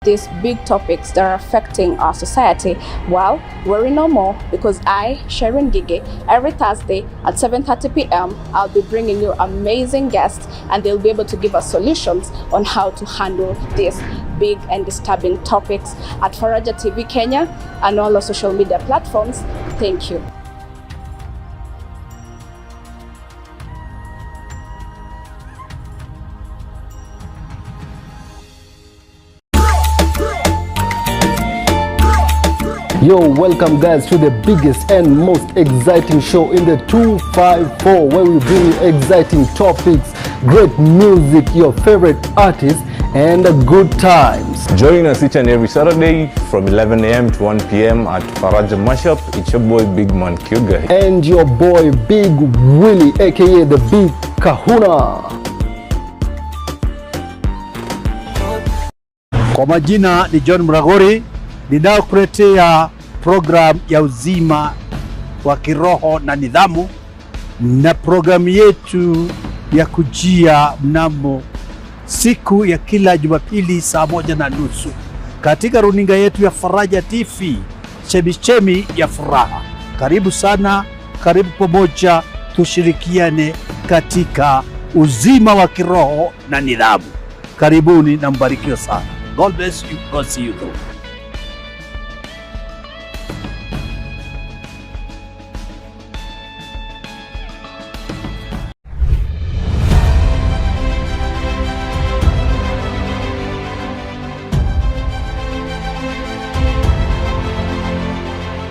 these big topics that are affecting our society, well, worry no more, because I, Sharon Gige, every Thursday at 7:30 p.m. I'll be bringing you amazing guests, and they'll be able to give us solutions on how to handle these big and disturbing topics at Faraja TV Kenya and all our social media platforms. Thank you. Yo, welcome guys to the biggest and most exciting show in the 254, where we bring you exciting topics, great music, your favorite artists, and good times. Join us each and every Saturday from 11 a.m. to 1 p.m. at Faraja Mashup. It's your boy Big Man Kyuga. And your boy Big Willie, aka the Big Kahuna. Kwa majina ni John Mragori, ninaokuletea program ya uzima wa kiroho na nidhamu, na programu yetu ya kujia mnamo siku ya kila Jumapili saa 1:30 katika runinga yetu ya Faraja TV, chemichemi ya furaha. Karibu sana, karibu pamoja, tushirikiane katika uzima wa kiroho na nidhamu. Karibuni na mbarikiwe sana. God bless you. God see you through.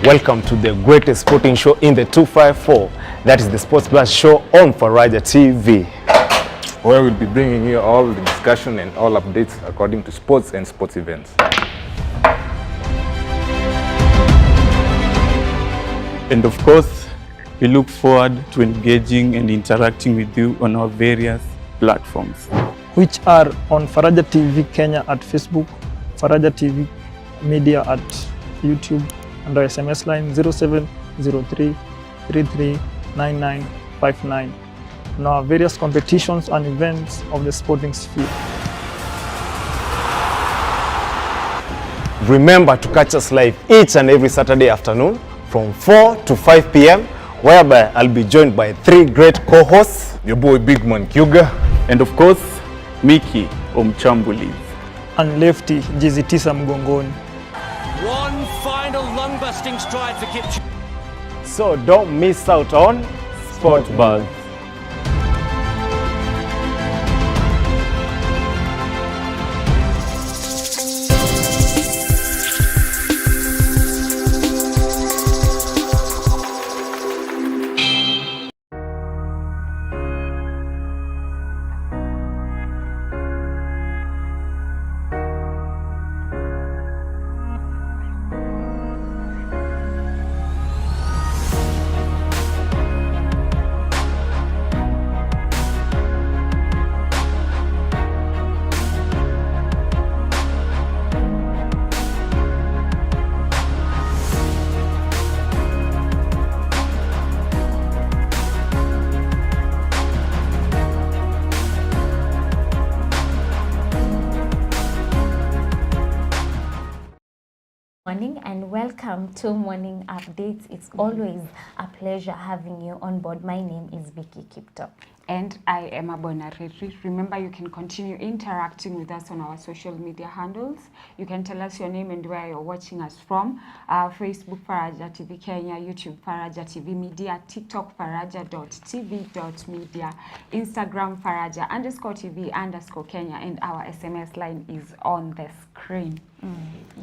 Welcome to the greatest sporting show in the 254. That is the Sports Blast show on Faraja TV, where we'll be bringing you all the discussion and all updates according to sports and sports events. And of course, we look forward to engaging and interacting with you on our various platforms, which are on Faraja TV Kenya at Facebook, Faraja TV Media at YouTube, and our SMS line 0703 339959, and our various competitions and events of the sporting sphere. Remember to catch us live each and every Saturday afternoon from 4 to 5 p.m. whereby I'll be joined by 3 great co-hosts, your boy Big Man Kyuga, and of course, Mickey Omchambulis, and Lefty Jizitisa Mgongoni. One final lung-busting stride for Kipchoge. So don't miss out on Sport Buzz. Morning and welcome to Morning Updates. It's always a pleasure having you on board. My name is Vicky Kipto. And I am Abona Retri. Remember, you can continue interacting with us on our social media handles. You can tell us your name and where you're watching us from. Facebook, Faraja TV Kenya, YouTube, Faraja TV Media, TikTok, faraja.tv.media, Instagram, Faraja_TV_Kenya, and our SMS line is on the screen.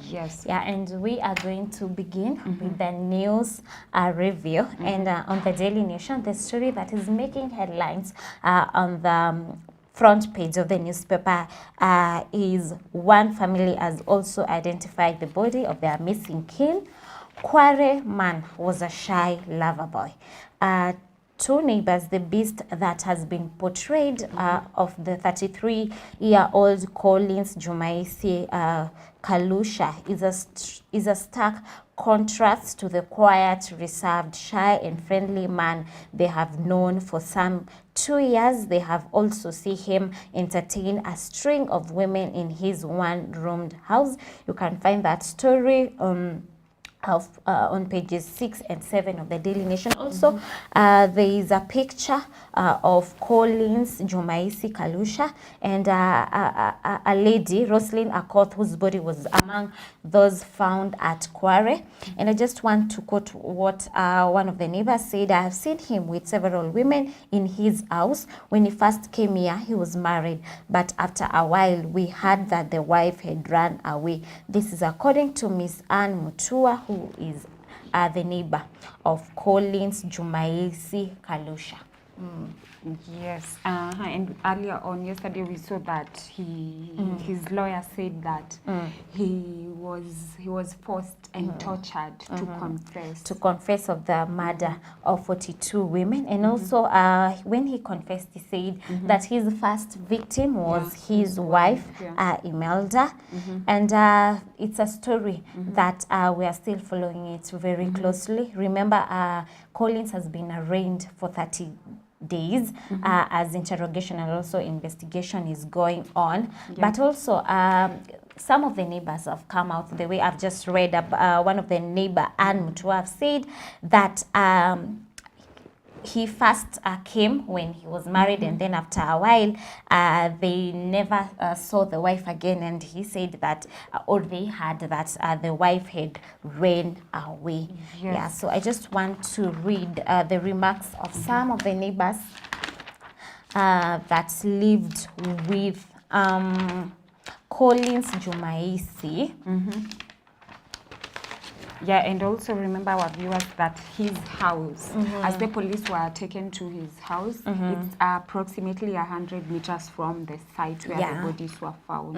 Yes. Yeah, and we are going to begin with the news review. And on the Daily Nation, the story that is making headlines on the front page of the newspaper is one family has also identified the body of their missing kin. Kware man was a shy lover boy. two neighbors. The beast that has been portrayed of the 33-year-old Collins Jumaisi Kalusha is a stark contrast to the quiet, reserved, shy and friendly man they have known for some 2 years. They have also seen him entertain a string of women in his one-roomed house. You can find that story on pages 6 and 7 of the Daily Nation. Also, there is a picture of Collins Jumaisi Kalusha and a lady, Roslyn Akoth, whose body was among those found at Kware. And I just want to quote what one of the neighbors said. I have seen him with several women in his house. When he first came here, he was married, but after a while, we heard that the wife had run away. This is according to Miss Anne Mutua, who is the neighbor of Collins Jumaisi Kalusha. Yes, and earlier on yesterday we saw that his lawyer said that he was forced and tortured to confess of the murder of 42 women. And also when he confessed, he said that his first victim was his wife, Imelda. And it's a story that we are still following it very closely. Remember, Collins has been arraigned for 30 days as interrogation and also investigation is going on. But also some of the neighbors have come out the way I've just read. One of the neighbor, Anne Mutua, have said that he first came when he was married, and then after a while they never saw the wife again, and he said that or they heard that the wife had ran away. Yeah, so I just want to read the remarks of some of the neighbors that lived with Collins Jumaisi. Yeah, and also remember our viewers that his house, as the police were taken to his house, it's approximately 100 meters from the site where the bodies were found.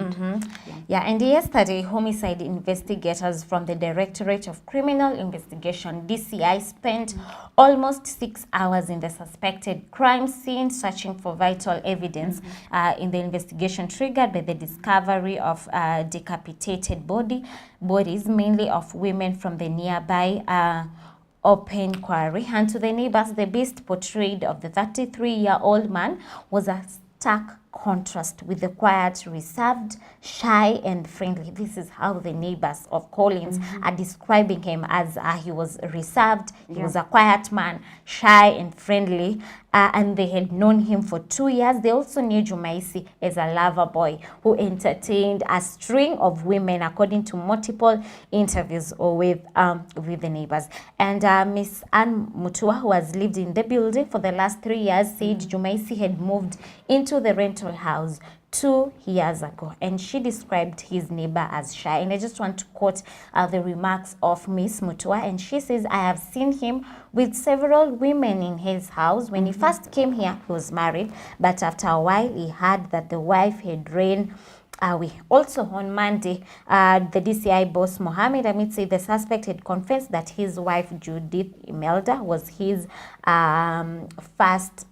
And yesterday, homicide investigators from the Directorate of Criminal Investigation, DCI, spent almost 6 hours in the suspected crime scene searching for vital evidence in the investigation triggered by the discovery of decapitated bodies, mainly of women from the nearby open quarry. And to the neighbors, the beast portrayed of the 33-year-old man was a stark contrast with the quiet, reserved, shy and friendly. This is how the neighbors of Collins are describing him, as he was reserved, he was a quiet man, shy and friendly, and they had known him for 2 years. They also knew Jumaisi as a lover boy who entertained a string of women, according to multiple interviews with the neighbors. And Miss Anne Mutua, who has lived in the building for the last 3 years, said Jumaisi had moved into the rental house 2 years ago, and she described his neighbor as shy. And I just want to quote the remarks of Miss Mutua, and she says, I have seen him with several women in his house. When he first came here, he was married, but after a while he heard that the wife had ran away. Also on Monday, the DCI boss Mohammed Amit said the suspect had confessed that his wife Judith Imelda was his first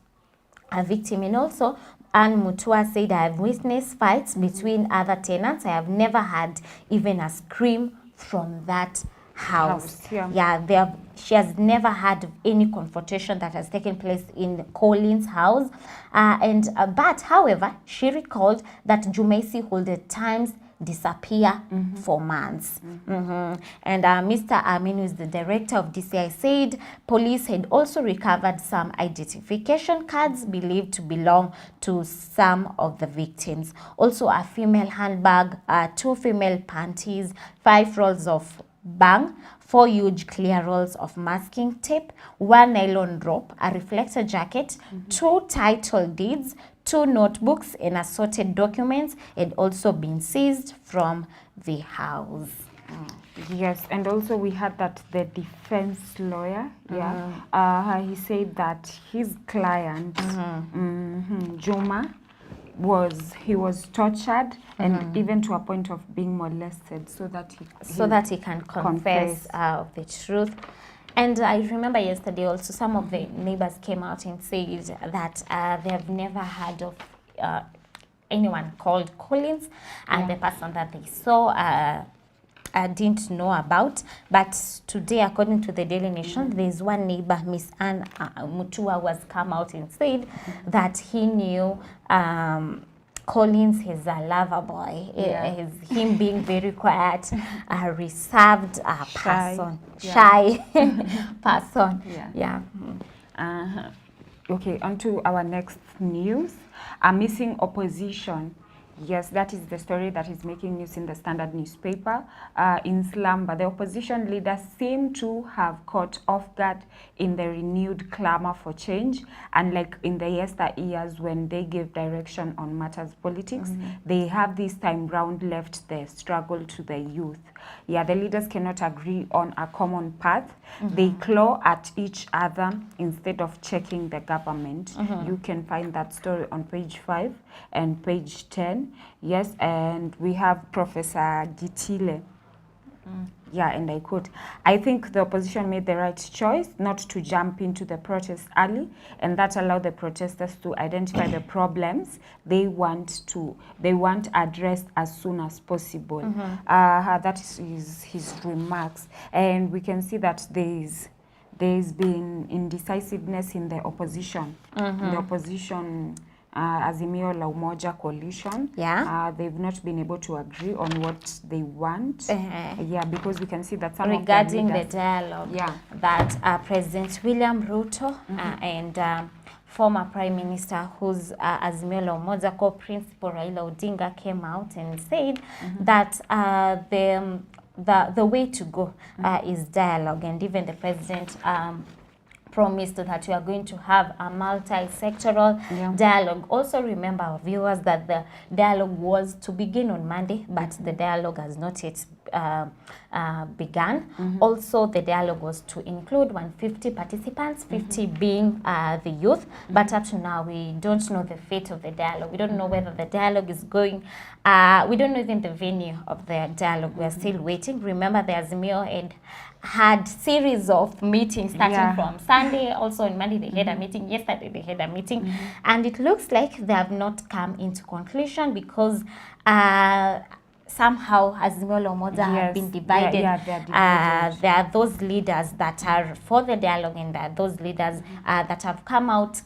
victim. And also Anne Mutua said, I have witnessed fights between other tenants. I have never had even a scream from that house. She has never had any confrontation that has taken place in Collins' house. But however, she recalled that Jumaisi would at times disappear for months. And Mr. Amin, who is the director of DCI, said police had also recovered some identification cards believed to belong to some of the victims. Also a female handbag, 2 female panties, 5 rolls of bang, 4 huge clear rolls of masking tape, 1 nylon rope, a reflector jacket, 2 title deeds, 2 notebooks and assorted documents had also been seized from the house. Yes, and also we heard that the defense lawyer, he said that his client, Juma, was tortured and even to a point of being molested so that he can confess the truth. And I remember yesterday also some of the neighbors came out and said that they have never heard of anyone called Collins, and the person that they saw didn't know about. But today, according to the Daily Nation, there's one neighbor, Miss Anne Mutua, who has come out and said that he knew Collins is a lover boy. Is him being very quiet, a reserved person, shy person. Okay, on to our next news. A missing opposition. Yes, that is the story that is making news in the Standard newspaper. In slumber, the opposition leaders seem to have caught off guard in the renewed clamor for change. Unlike in the yesteryears when they gave direction on matters politics, they have this time round left the struggle to the youth. Yeah, the leaders cannot agree on a common path. They claw at each other instead of checking the government. You can find that story on page 5 and page 10. Yes, and we have Professor Gitile. Yeah, and I quote, I think the opposition made the right choice not to jump into the protest early, and that allowed the protesters to identify the problems they want addressed as soon as possible. That is his remarks. And we can see that there's been indecisiveness in the opposition. The opposition Azimio la Umoja coalition. They've not been able to agree on what they want. Because we can see that some regarding of the leaders, the dialogue that President William Ruto and former Prime Minister, whose Azimio la Umoja co-principal Raila Odinga came out and said that the way to go is dialogue, and even the president promised that we are going to have a multi-sectoral dialogue. Also remember, our viewers, that the dialogue was to begin on Monday, but the dialogue has not yet begun. Also, the dialogue was to include 150 participants, 50 being the youth, but up to now we don't know the fate of the dialogue. We don't know whether the dialogue is going, we don't know even the venue of the dialogue. We are still waiting. Remember, the Azimio had series of meetings starting from Sunday. Also on Monday they had a meeting, yesterday they had a meeting, and it looks like they have not come into conclusion because somehow Azimio la Umoja have been divided. There are those leaders that are for the dialogue, and there are those leaders that have come out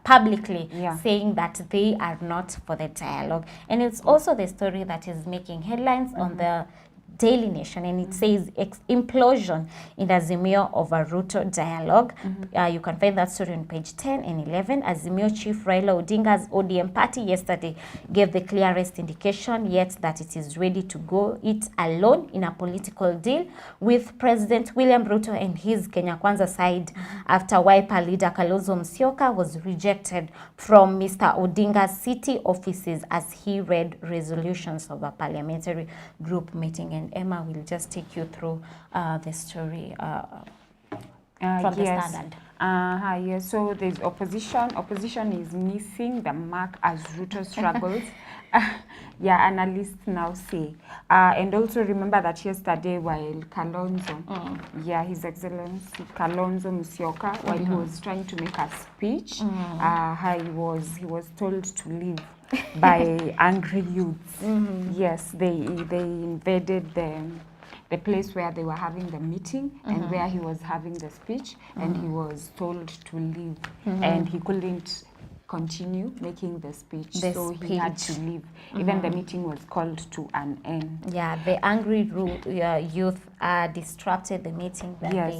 publicly saying that they are not for the dialogue. And it's also the story that is making headlines on the Daily Nation, and it says implosion in Azimio over Ruto dialogue. You can find that story on page 10 and 11. Azimio chief Raila Odinga's ODM party yesterday gave the clearest indication yet that it is ready to go it alone in a political deal with President William Ruto and his Kenya Kwanza side after Wiper leader Kalonzo Musyoka was rejected from Mr. Odinga's city offices as he read resolutions of a parliamentary group meeting. And Emma will just take you through the story from the Standard. Yes, so there's opposition. Opposition is missing the mark as Ruto struggles. Analysts now say. And also remember that yesterday while Kalonzo, His Excellency Kalonzo Musyoka, while he was trying to make a speech, he was told to leave by angry youths. Yes, they invaded the place where they were having the meeting and where he was having the speech, and he was told to leave, and he couldn't continue making the speech, so he had to leave. Even the meeting was called to an end. The angry youth disrupted the meeting that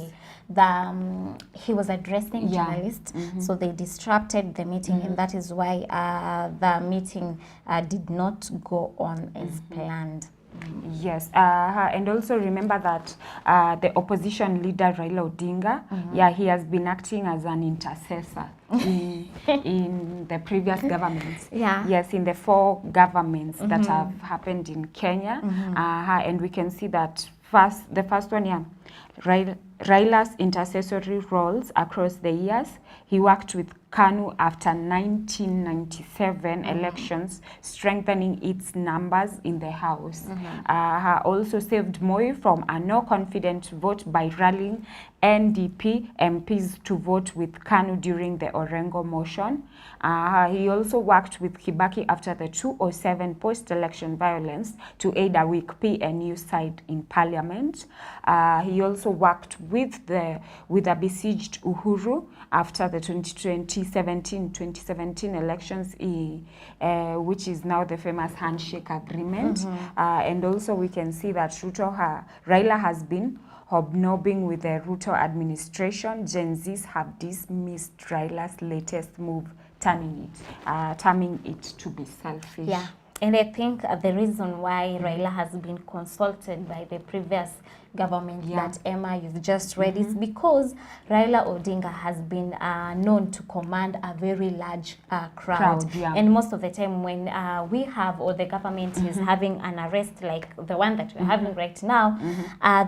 he was addressing journalists, so they disrupted the meeting, and that is why the meeting did not go on as planned. Yes, and also remember that the opposition leader Raila Odinga, he has been acting as an intercessor in the previous governments. Yes, in the 4 governments that have happened in Kenya, and we can see that the first one, Raila's intercessory roles across the years. He worked with KANU after 1997 elections, strengthening its numbers in the House. Also saved Moi from a no-confidence vote by rallying NDP MPs to vote with KANU during the Orengo motion. He also worked with Kibaki after the 2007 post-election violence to aid a weak PNU side in parliament. He also worked with the besieged Uhuru after the 2017 elections, which is now the famous handshake agreement. And also we can see that Raila has been hobnobbing with the Ruto administration. Gen Zs have dismissed Raila's latest move, terming it to be selfish. Yeah, and I think the reason why Raila has been consulted by the previous government that Emma you've just read is because Raila Odinga has been known to command a very large crowd. And most of the time when we have, or the government is having an arrest like the one that we're having right now,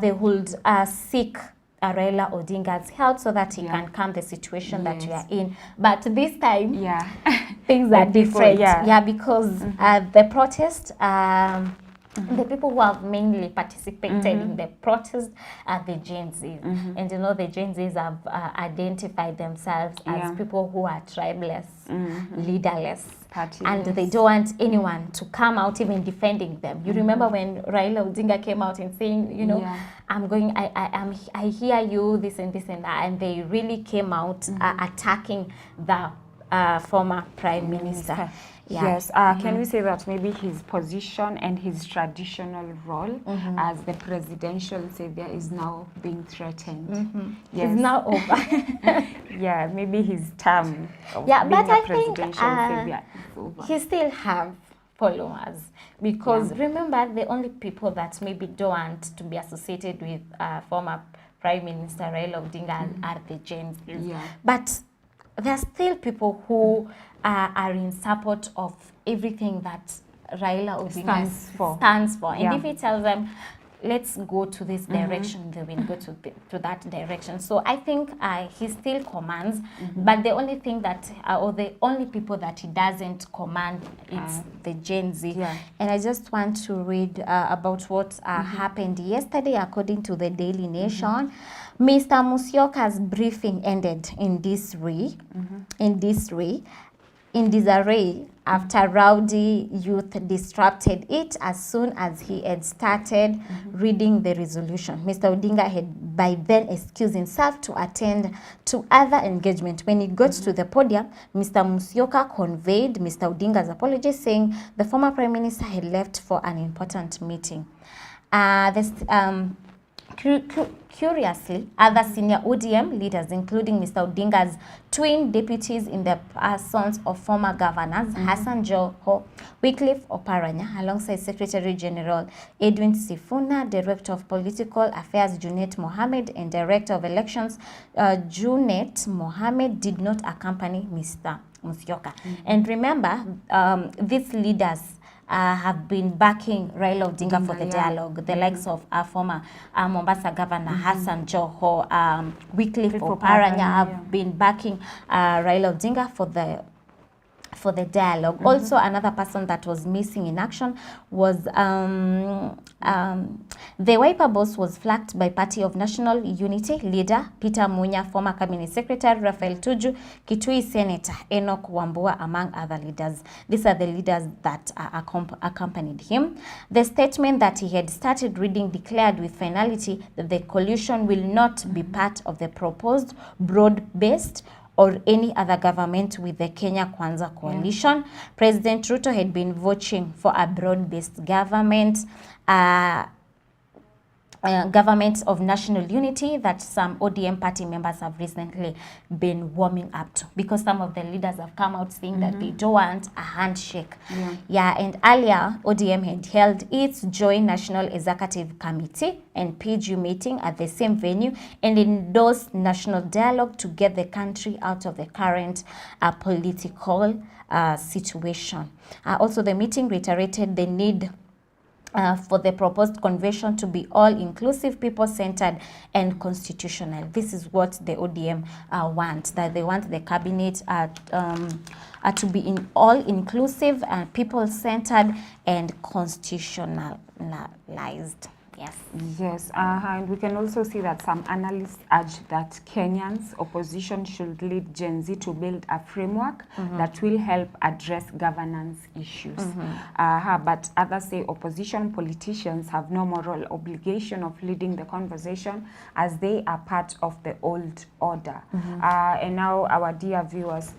they would seek Raila Odinga's help so that he can calm the situation that we are in. But this time, things are different. Because the protest, the people who have mainly participated in the protest are the Gen Zs. And you know, the Gen Zs have identified themselves as people who are tribeless, leaderless. And they don't want anyone to come out even defending them. You remember when Raila Odinga came out and saying, you know, I hear you, this and that, and they really came out attacking the former Prime Minister. Yes, can we say that maybe his position and his traditional role as the presidential savior is now being threatened? Yes. It's now over. Maybe his term of but being I a presidential savior is over. He still have followers because remember, the only people that maybe don't want to be associated with former Prime Minister Raila Odinga are the Gen Zs. But there are still people who are in support of everything that Raila Odinga stands for. And if he tells them, let's go to this direction, they will go to that direction. So I think he still commands, but the only thing that, or the only people that he doesn't command, it's the Gen Z. And I just want to read about what happened yesterday according to the Daily Nation. Mr. Musyoka's briefing ended in disarray after rowdy youth disrupted it as soon as he had started reading the resolution. Mr. Odinga had by then excused himself to attend to other engagement. When he got to the podium, Mr. Musyoka conveyed Mr. Odinga's apology, saying the former Prime Minister had left for an important meeting. Curiously, other senior ODM leaders, including Mr. Odinga's twin deputies in the persons of former governors Hassan Joho, Wycliffe Oparanya, alongside Secretary General Edwin Sifuna, Director of Political Affairs Junet Mohammed, and Director of Elections Junet Mohammed, did not accompany Mr. Musyoka. And remember, these leaders have been backing Raila Odinga for the dialogue. The likes of former Mombasa Governor Hassan Joho, Wycliffe Oparanya have been backing Raila Odinga for the dialogue. Also, another person that was missing in action was the Wiper boss was flagged by Party of National Unity leader Peter Munya, former Cabinet Secretary Raphael Tuju, Kitui Senator Enoch Wambua, among other leaders. These are the leaders that accompanied him. The statement that he had started reading declared with finality that the coalition will not be part of the proposed broad-based or any other government with the Kenya Kwanza coalition. President Ruto had been vouching for a broad-based government, government of national unity that some ODM party members have recently been warming up to, because some of the leaders have come out saying that they don't want a handshake. And earlier, ODM had held its joint national executive committee and PGU meeting at the same venue and endorsed national dialogue to get the country out of the current political situation. Also, the meeting reiterated the need for the proposed convention to be all-inclusive, people-centered, and constitutional. This is what the ODM want, that they want the cabinet to be all-inclusive, people-centered, and constitutionalized. Yes. Yes, and we can also see that some analysts urge that Kenyans opposition should lead Gen Z to build a framework that will help address governance issues. But others say opposition politicians have no moral obligation of leading the conversation as they are part of the old order. And now, our dear viewers,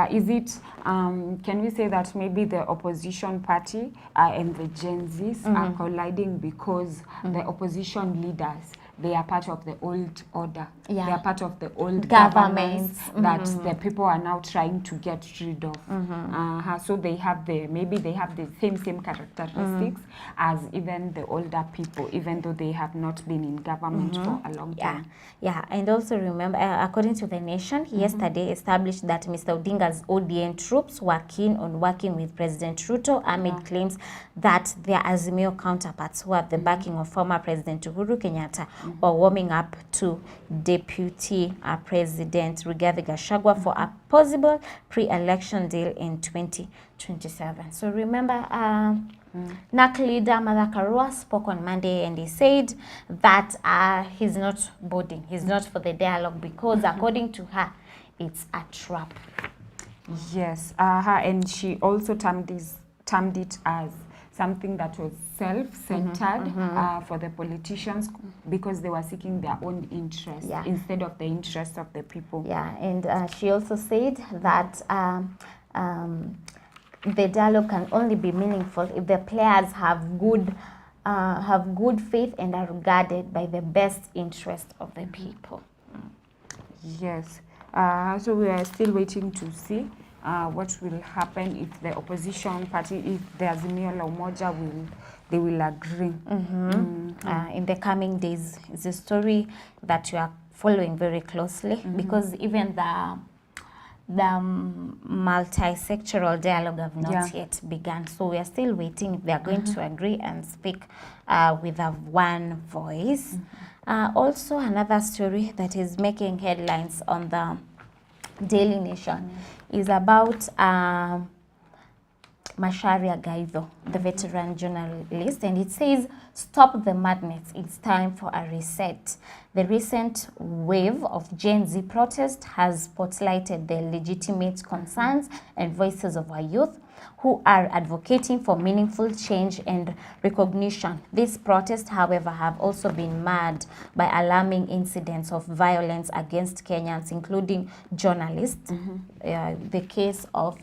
is it, can we say that maybe the opposition party and the Gen Zs are colliding because the opposition leaders, they are part of the old order. They are part of the old governments that the people are now trying to get rid of. So they have maybe they have the same characteristics as even the older people, even though they have not been in government for a long time. Yeah, and also remember, according to The Nation, yesterday established that Mr. Odinga's ODM troops were keen on working with President Ruto amid claims that their Azimio counterparts, who have the backing of former President Uhuru Kenyatta, were warming up to Deputy President Rigathi Gachagua for a possible pre-election deal in 2027. So remember, NARC leader Martha Karua spoke on Monday, and he said that he's not boarding, he's not for the dialogue because according to her, it's a trap. Yes, and she also termed it as something that was self-centered for the politicians because they were seeking their own interests instead of the interests of the people. Yeah, and she also said that the dialogue can only be meaningful if the players have good faith and are regarded by the best interest of the people. Yes, so we are still waiting to see what will happen if the opposition party, if the Azimio la Umoja they will agree. In the coming days, it's a story that you are following very closely because even the multi-sectoral dialogue have not yet begun. So we are still waiting if they are going to agree and speak with one voice. Also, another story that is making headlines on the Daily Nation is about Macharia Gaitho, the veteran journalist, and it says, "Stop the madness, it's time for a reset." The recent wave of Gen Z protest has spotlighted the legitimate concerns and voices of our youth who are advocating for meaningful change and recognition. These protests, however, have also been marred by alarming incidents of violence against Kenyans, including journalists. The case of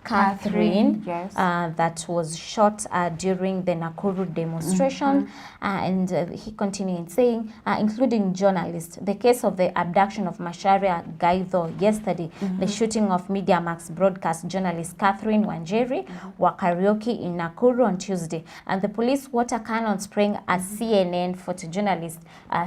Catherine, that was shot during the Nakuru demonstration. And he continued saying, including journalists, the case of the abduction of Macharia Gaitho yesterday, the shooting of Media Max broadcast journalist Catherine Wanjeri were karaoke in Nakuru on Tuesday, and the police water cannon spraying a CNN photojournalist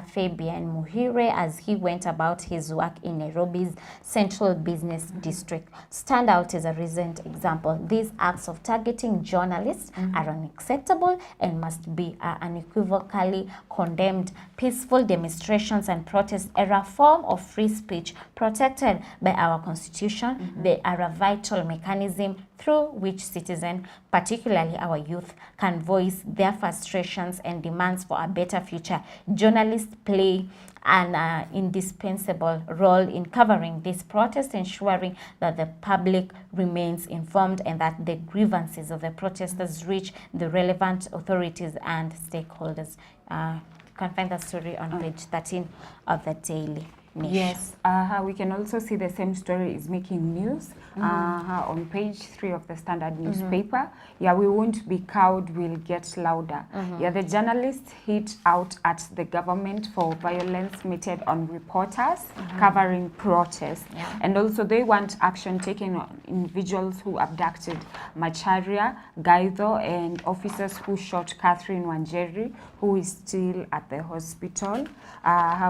Fabian Muhire as he went about his work in Nairobi's Central Business District stand out as a recent example. These acts of targeting journalists are unacceptable and must be unequivocally condemned. Peaceful demonstrations and protests are a form of free speech protected by our constitution. They are a vital mechanism through which citizens, particularly our youth, can voice their frustrations and demands for a better future. Journalists play an indispensable role in covering this protest, ensuring that the public remains informed and that the grievances of the protesters reach the relevant authorities and stakeholders. You can find that story on page 13 of the Daily Nation. Yes, we can also see the same story is making news on page 3 of the Standard newspaper. Yeah, we won't be cowed, we'll get louder. Yeah, the journalists hit out at the government for violence meted on reporters covering protests. And also they want action taken on individuals who abducted Macharia Gaitho and officers who shot Catherine Wanjeri, who is still at the hospital.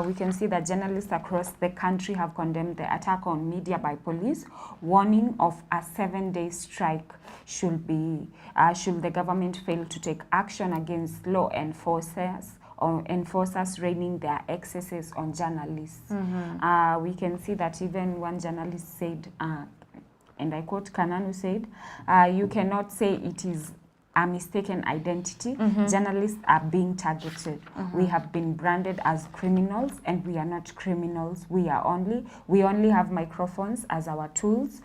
We can see that journalists across across the country have condemned the attack on media by police, warning of a 7-day strike should the government fail to take action against law enforcers or enforcers raining their excesses on journalists. We can see that even one journalist said, and I quote, Kananu said, you cannot say it is a mistaken identity. Journalists are being targeted. We have been branded as criminals, and we are not criminals. We only have microphones as our tools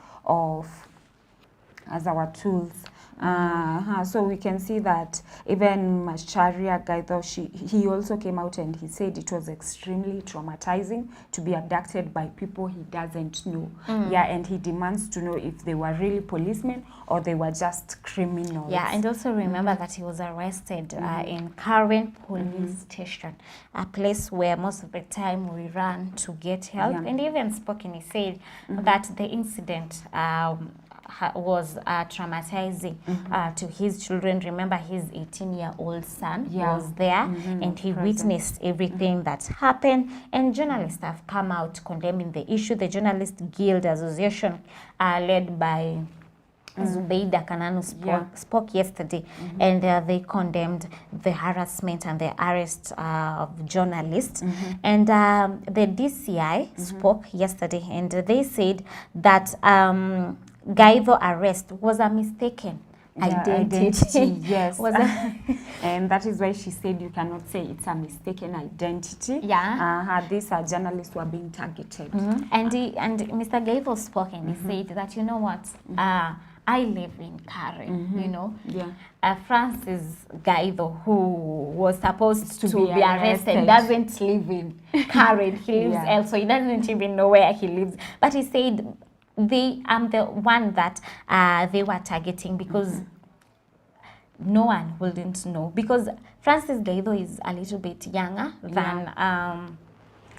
So we can see that even Macharia Gaitho, he also came out and he said it was extremely traumatizing to be abducted by people he doesn't know. Yeah, and he demands to know if they were really policemen or they were just criminals. Yeah, and also remember that he was arrested in Karen Police Station, a place where most of the time we run to get help. And he even spoke and he said that the incident was traumatizing to his children. Remember, his 18-year-old son was there and he witnessed everything that happened, and journalists have come out condemning the issue. The Journalist Guild Association, led by Zubeida Kananu, spoke yesterday, and they condemned the harassment and the arrest of journalists. And the DCI spoke yesterday, and they said that Gaitho arrest was a mistaken identity. Yes. And that is why she said you cannot say it's a mistaken identity. These are journalists who are being targeted. And Mr. Gaitho spoke and he said that, you know what, I live in Karen, you know. Francis Gaitho, who was supposed to be arrested, doesn't live in Karen. He lives elsewhere. He doesn't even know where he lives. But he said, I'm the one that they were targeting because no one wouldn't know. Because Francis Gaitho is a little bit younger than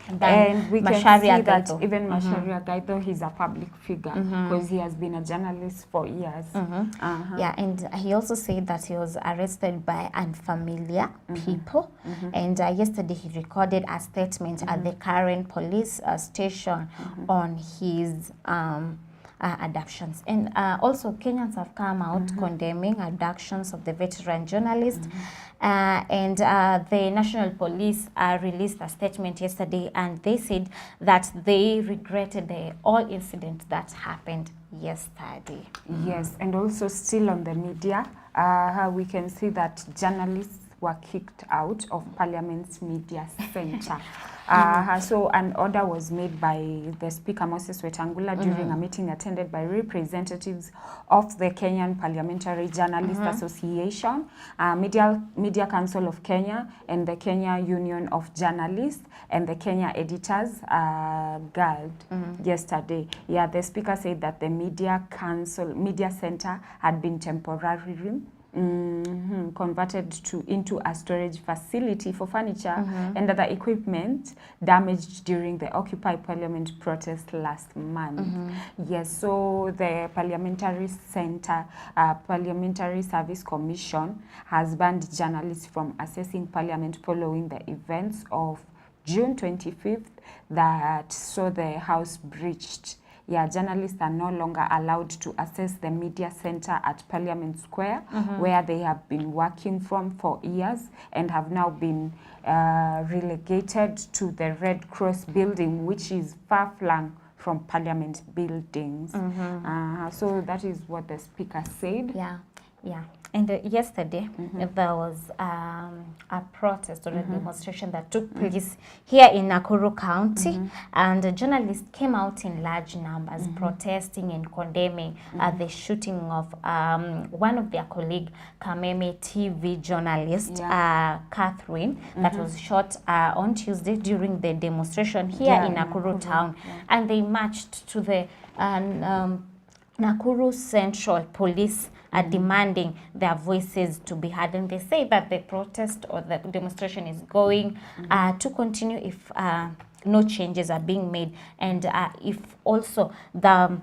and we Macharia can see Gaitho. that even Macharia Gaitho, he's a public figure because he has been a journalist for years. Yeah, and he also said that he was arrested by unfamiliar people. And yesterday he recorded a statement at the Karen Police Station on his abductions. And also Kenyans have come out condemning abductions of the veteran journalist. And the National Police released a statement yesterday, and they said that they regretted all incidents that happened yesterday. Yes, and also still on the media, we can see that journalists were kicked out of Parliament's media centre. So an order was made by the Speaker Moses Wetangula during a meeting attended by representatives of the Kenyan Parliamentary Journalist Association, Media Council of Kenya, and the Kenya Union of Journalists, and the Kenya Editors Guild yesterday. Yeah, the Speaker said that the Media Center had been temporarily converted into a storage facility for furniture and other equipment damaged during the Occupy Parliament protest last month. Yes, so the Parliamentary Center, Parliamentary Service Commission has banned journalists from accessing Parliament following the events of June 25th that saw the House breached. Yeah, journalists are no longer allowed to access the media center at Parliament Square, where they have been working from for years and have now been relegated to the Red Cross building, which is far-flung from Parliament buildings. So that is what the Speaker said. Yeah. And yesterday, there was a protest or a demonstration that took place here in Nakuru County, and journalists came out in large numbers protesting and condemning the shooting of one of their colleague, Kameme TV journalist, Catherine, that was shot on Tuesday during the demonstration here in Nakuru town. And they marched to the Nakuru Central Police demanding their voices to be heard. And they say that the protest or the demonstration is going to continue if no changes are being made, and if also the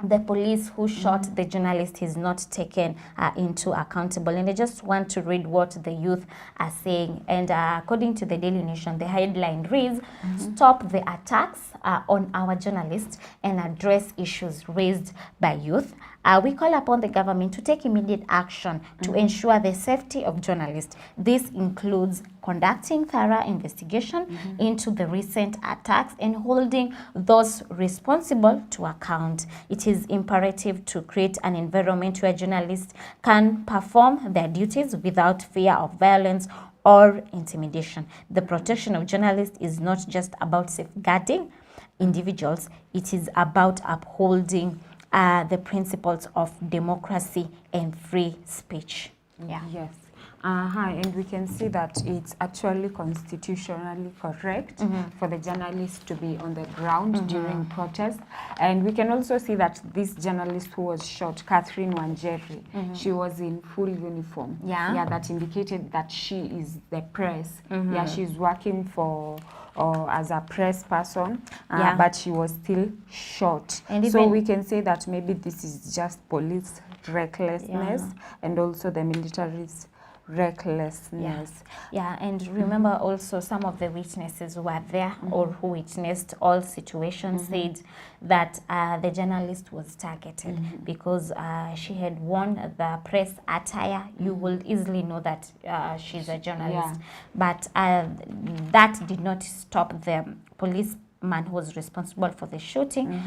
the police who shot the journalist is not taken into accountable. And I just want to read what the youth are saying. And according to the Daily Nation, the headline reads, "Stop the attacks on our journalists and address issues raised by youth. We call upon the government to take immediate action to ensure the safety of journalists. This includes conducting thorough investigation into the recent attacks and holding those responsible to account. It is imperative to create an environment where journalists can perform their duties without fear of violence or intimidation. The protection of journalists is not just about safeguarding individuals, it is about upholding the principles of democracy and free speech." Yeah. Yes. And we can see that it's actually constitutionally correct for the journalists to be on the ground during protest. And we can also see that this journalist who was shot, Catherine Wanjeri, she was in full uniform. Yeah. That indicated that she is the press. Yeah, she's working for as a press person, but she was still shot. And so even we can say that maybe this is just police recklessness and also the military's recklessness. Yeah, and remember also some of the witnesses who were there or who witnessed all situations said that the journalist was targeted because she had worn the press attire. You will easily know that she's a journalist. But that did not stop the police man who was responsible for the shooting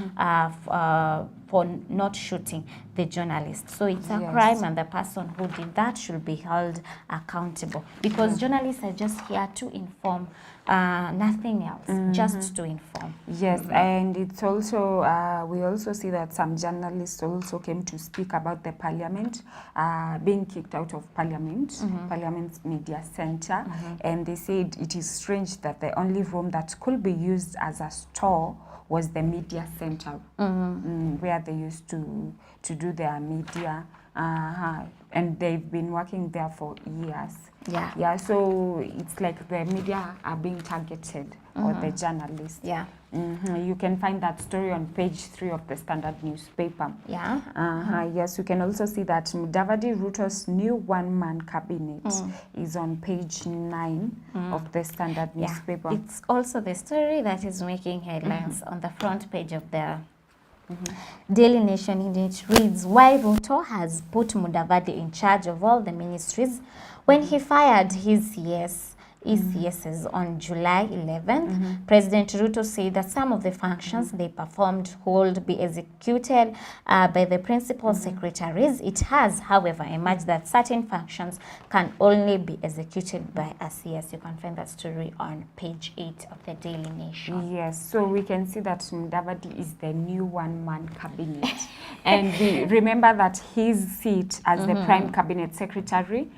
for not shooting the journalist. So it's a crime, and the person who did that should be held accountable, because journalists are just here to inform, nothing else, just to inform. Yes, and it's also, we also see that some journalists also came to speak about the parliament being kicked out of parliament, Parliament's media center, and they said it is strange that the only room that could be used as a store was the media center, where they used to do their media, and they've been working there for years. Yeah, so it's like the media are being targeted, or the journalists. Yeah. You can find that story on page 3 of the Standard newspaper. Yeah. Yes, you can also see that Mudavadi Ruto's new one-man cabinet is on page 9 of the Standard newspaper. It's also the story that is making headlines on the front page of the Daily Nation, and it reads, "Why Ruto has put Mudavadi in charge of all the ministries when he fired his ECSs on July 11th. President Ruto said that some of the functions they performed would be executed by the principal secretaries. It has, however, emerged that certain functions can only be executed by a CS. You can find that story on page 8 of the Daily Nation. Yes, so we can see that Mudavadi is the new one-man cabinet. And we remember that his seat as the prime cabinet secretary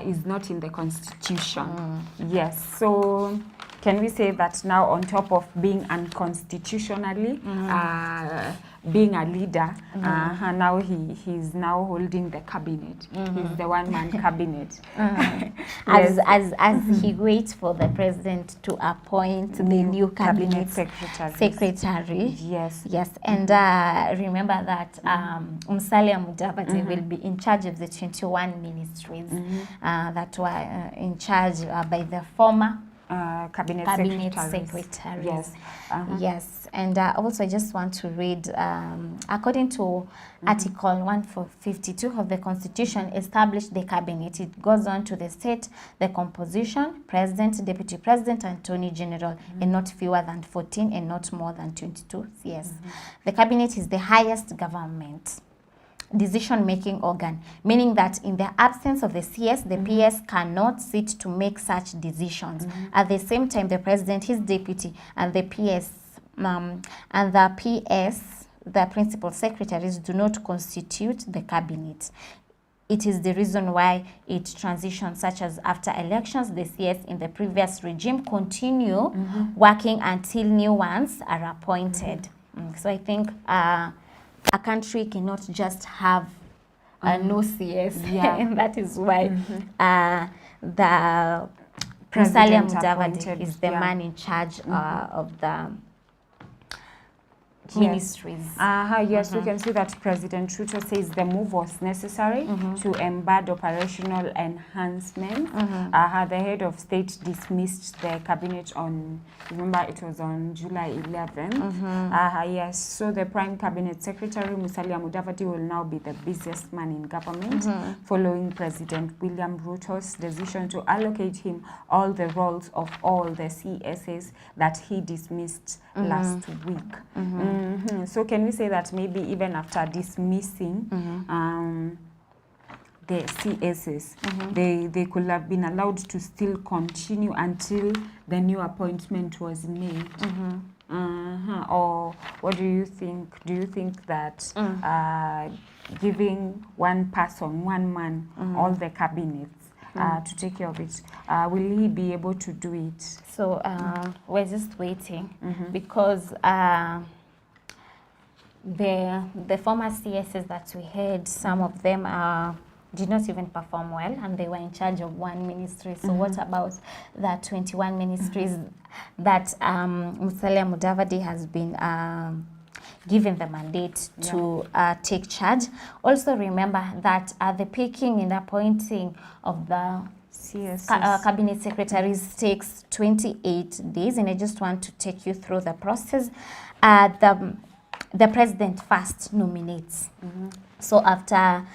is not in the constitution. Yes, so can we say that now, on top of being unconstitutionally being a leader, now he's now holding the cabinet. He's the one-man cabinet. As he waits for the president to appoint the new cabinet secretary. Yes. And remember that Musalia Mudavadi will be in charge of the 21 ministries that were in charge by the former cabinet secretaries. Yes. Yes, and also I just want to read, according to Article 152 of the Constitution, established the cabinet. It goes on to state the composition: President, Deputy President, Attorney General, and not fewer than 14 and not more than 22 CS. The cabinet is the highest government decision-making organ, meaning that in the absence of the CS, the PS cannot sit to make such decisions. At the same time, the president, his deputy, and the PS, the principal secretaries, do not constitute the cabinet. It is the reason why it transitions, such as after elections, the CS in the previous regime continue working until new ones are appointed. So I think a country cannot just have no CS, and that is why the Musalia Mudavadi is the man in charge of the ministries. Yes, we can see that President Ruto says the move was necessary to embed operational enhancements. The head of state dismissed the cabinet on, remember it was on July 11th. Yes, so the Prime Cabinet Secretary Musalia Mudavadi will now be the busiest man in government following President William Ruto's decision to allocate him all the roles of all the CSs that he dismissed last week. So can we say that maybe even after dismissing the CSs, they could have been allowed to still continue until the new appointment was made? Or what do you think? Do you think that giving one person, one man, all the cabinets to take care of it, will he be able to do it? So we're just waiting because the former CSs that we had, some of them did not even perform well, and they were in charge of one ministry. So what about the 21 ministries that Musalia Mudavadi has been given the mandate to take charge? Also remember that the picking and appointing of the cabinet secretaries takes 28 days, and I just want to take you through the process. The president first nominates. So after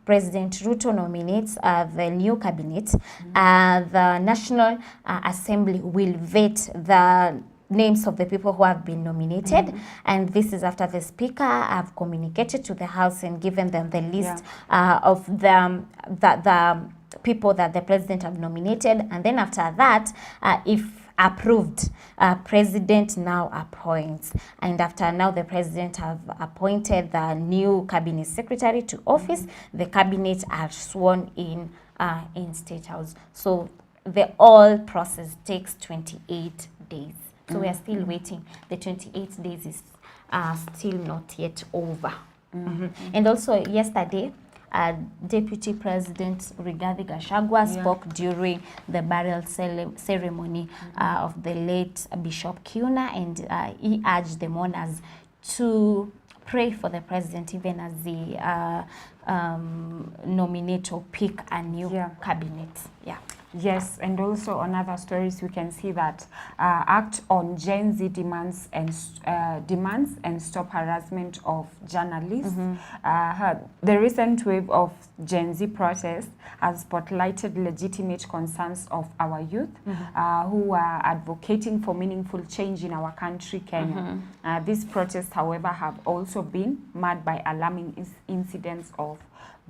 President Ruto nominates the new cabinet, the National Assembly will vet the names of the people who have been nominated, and this is after the Speaker have communicated to the House and given them the list of the people that the President have nominated, and then after that, if approved, President now appoints, and after now the President have appointed the new cabinet secretary to office, the cabinet are sworn in State House. So the whole process takes 28 days. So we are still waiting. The 28 days is still not yet over. And also yesterday, Deputy President Rigathi Gachagua spoke during the burial ceremony of the late Bishop Kiuna, and he urged the mourners to pray for the president even as they nominate or pick a new cabinet. Yes, and also on other stories we can see that act on Gen Z demands and stop harassment of journalists. The recent wave of Gen Z protests has spotlighted legitimate concerns of our youth who are advocating for meaningful change in our country, Kenya. These protests, however, have also been marred by alarming incidents of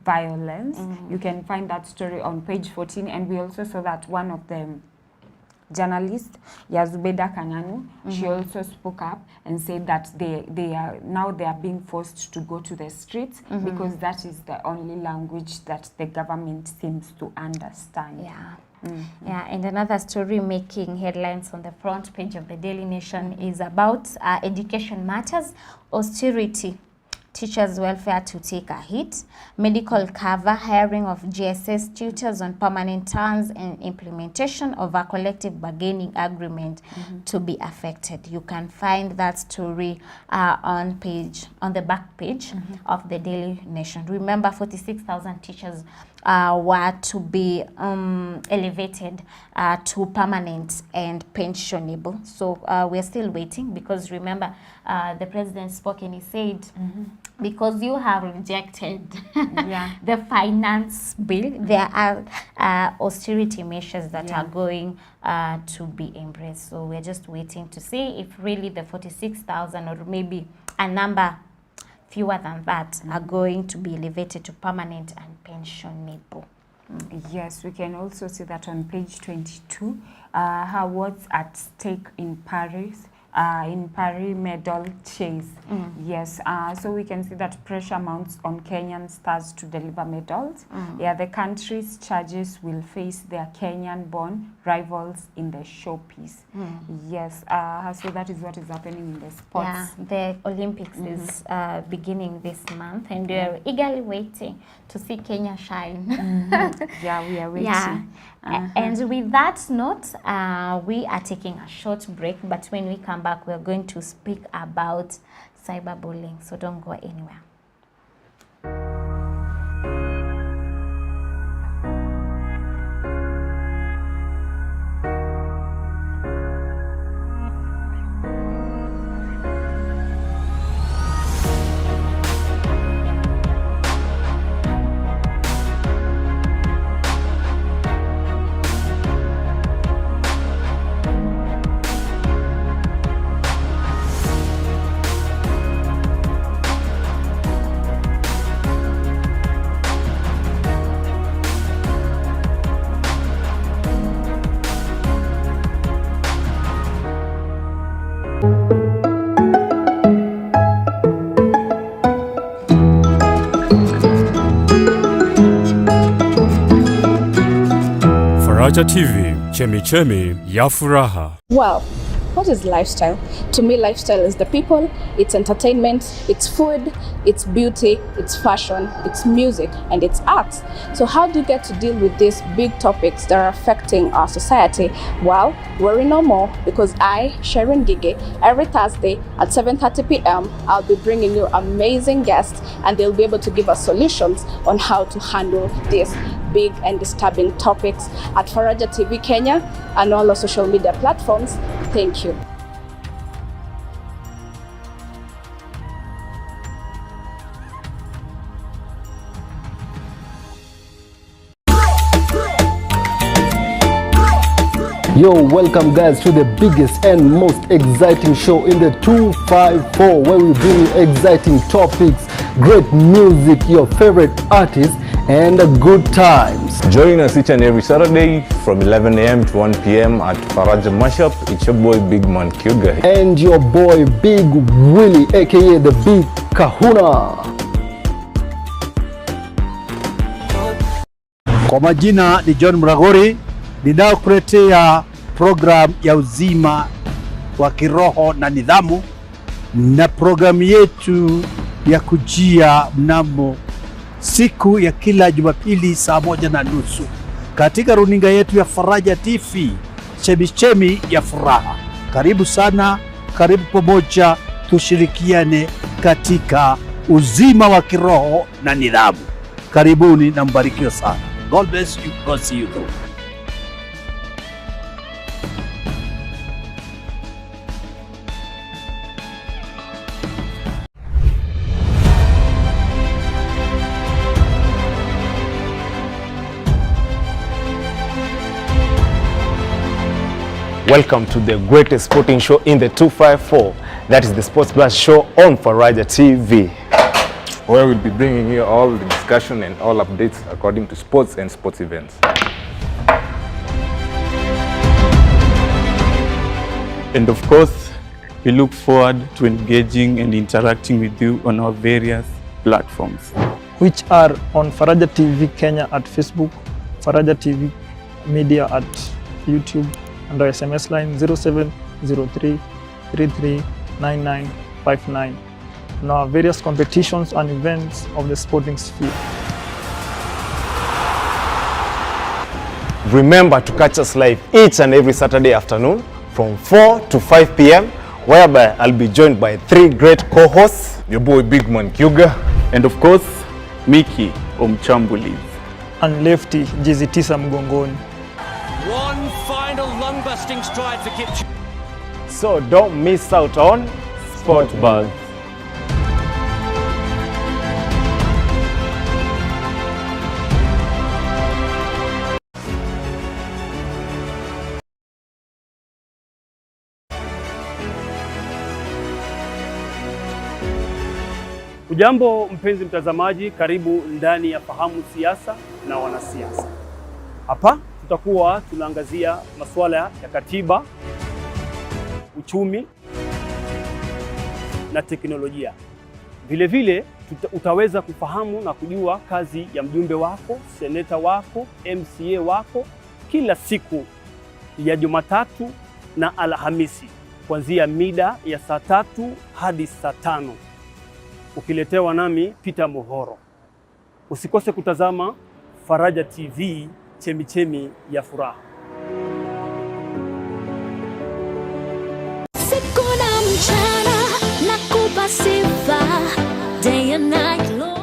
violence. You can find that story on page 14, and we also saw that one of the journalists, Yazubeda Kananu, she also spoke up and said that they are being forced to go to the streets because that is the only language that the government seems to understand. And another story making headlines on the front page of the Daily Nation is about education matters, austerity, teachers' welfare to take a hit, medical cover, hiring of GSS tutors on permanent terms, and implementation of a collective bargaining agreement to be affected. You can find that story on the back page of the Daily Nation. Remember, 46,000 teachers were to be elevated to permanent and pensionable. So we're still waiting because remember, the president spoke and he said, because you have rejected the finance bill, there are austerity measures that are going to be embraced. So we're just waiting to see if really the 46,000 or maybe a number fewer than that are going to be elevated to permanent and pensionable. Yes, we can also see that on page 22, what's at stake in Paris medal chase. Yes, so we can see that pressure mounts on Kenyan stars to deliver medals. The country's charges will face their Kenyan-born rivals in the showpiece. Yes, so that is what is happening in the sports. The Olympics is beginning this month, and we're eagerly waiting to see Kenya shine. We are waiting. And with that note, we are taking a short break, but when we come back, we are going to speak about cyberbullying. So don't go anywhere. Faraja TV, chemichemi ya furaha. Well, what is lifestyle? To me, lifestyle is the people, it's entertainment, it's food, it's beauty, it's fashion, it's music, and it's art. So how do you get to deal with these big topics that are affecting our society? Well, worry no more, because I, Sharon Gige, every Thursday at 7:30 p.m, I'll be bringing you amazing guests, and they'll be able to give us solutions on how to handle these big and disturbing topics at Faraja TV Kenya and all our social media platforms. Thank you. Yo, welcome guys to the biggest and most exciting show in the 254, where we bring you exciting topics, great music, your favorite artists, and good times. Join us each and every Saturday from 11 a.m. to 1 p.m. at Faraja Mashup. It's your boy Big Man Kyuga. And your boy Big Willie, aka the Big Kahuna. Kwa majina ni John Mragori, ninaokuletea program ya uzima wa kiroho na nidhamu, na programu yetu ya kujia mnamo siku ya kila Jumapili saa 1:30 katika runinga yetu ya Faraja TV, chemichemi ya furaha. Karibu sana, karibu pamoja, tushirikiane katika uzima wa kiroho na nidhamu. Karibuni na mbarikiwe sana. God bless you. God see you through. Welcome to the greatest sporting show in the 254. That is the Sports Blast show on Faraja TV, where we'll be bringing you all the discussion and all updates according to sports and sports events. And of course, we look forward to engaging and interacting with you on our various platforms, which are on Faraja TV Kenya at Facebook, Faraja TV Media at YouTube, and our SMS line 0703 339959, and our various competitions and events of the sporting sphere. Remember to catch us live each and every Saturday afternoon from 4 to 5 p.m, whereby I'll be joined by 3 great co-hosts, your boy Big Man Kyuga, and of course, Mickey Omchambuliv, and Lefty Jizitisa Mgongoni. One final lung-busting stride for Kipchoge. So don't miss out on Sport Buzz. Ujambo mpenzi mtazamaji, karibu ndani ya Fahamu Siasa na Wanasiasa. Hapa tutakuwa tunaangazia masuala ya katiba, uchumi na teknolojia. Vile vile utaweza kufahamu na kujua kazi ya mjumbe wako, seneta wako, MCA wako kila siku ya Jumatatu na Alhamisi kuanzia mida ya saa 3 hadi saa 5. Ukiletewa nami Peter Mohoro. Usikose kutazama Faraja TV chemichemi ya furaha. Siku na mchana nakupa sifa, day and night Lord.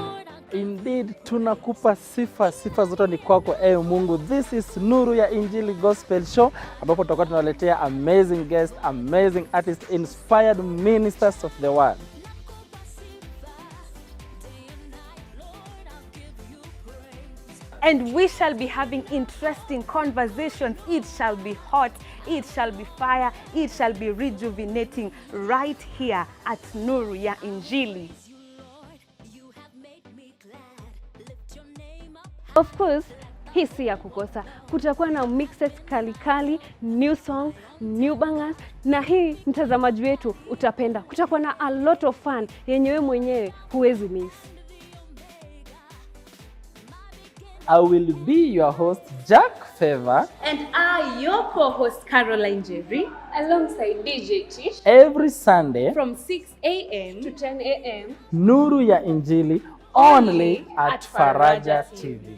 Indeed, tunakupa sifa, sifa zote ni kwako ewe Mungu. This is Nuru ya Injili Gospel Show, ambapo tutakuwa tunawaletea amazing guests, amazing artists, inspired ministers of the word. And we shall be having interesting conversations. It shall be hot, it shall be fire, it shall be rejuvenating right here at Nuru ya Injili. Of course, hii si ya kukosa. Kutakuwa na mixes kali, new song, new bangers, na hii mtazamaji wetu utapenda. Kutakuwa na a lot of fun yenyewe mwenyewe huwezi miss. I will be your host, Jack Favor. And I, your co-host, Caroline Jerry, alongside DJ Tish. Every Sunday from 6 a.m. to 10 a.m. Nuru ya Injili, only at Faraja TV.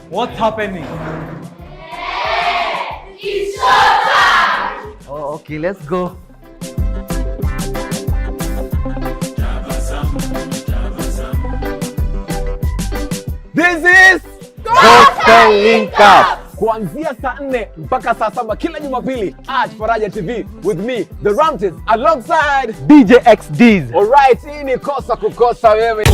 What's happening? It's showtime! Oh, okay, let's go. This is Gospel Link Up. kuanzia saa 4 mpaka saa 7 kila Jumapili at Faraja TV with me, The Ramses, alongside DJ XDs. Alright, hii ni kosa kukosa wewe.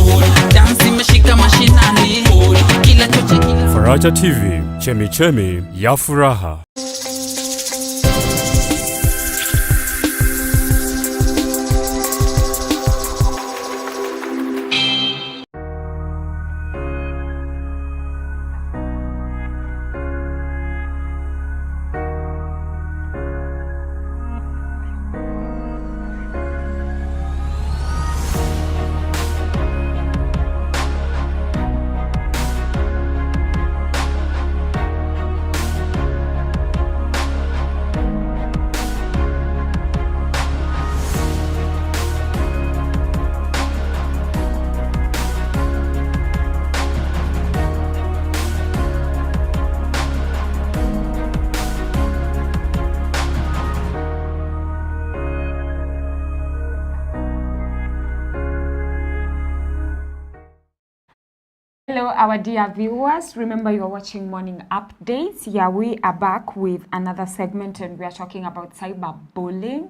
Faraja TV, chemichemi ya furaha. Hello, our dear viewers. Remember, you are watching Morning Updates. Yeah, we are back with another segment, and we are talking about cyberbullying.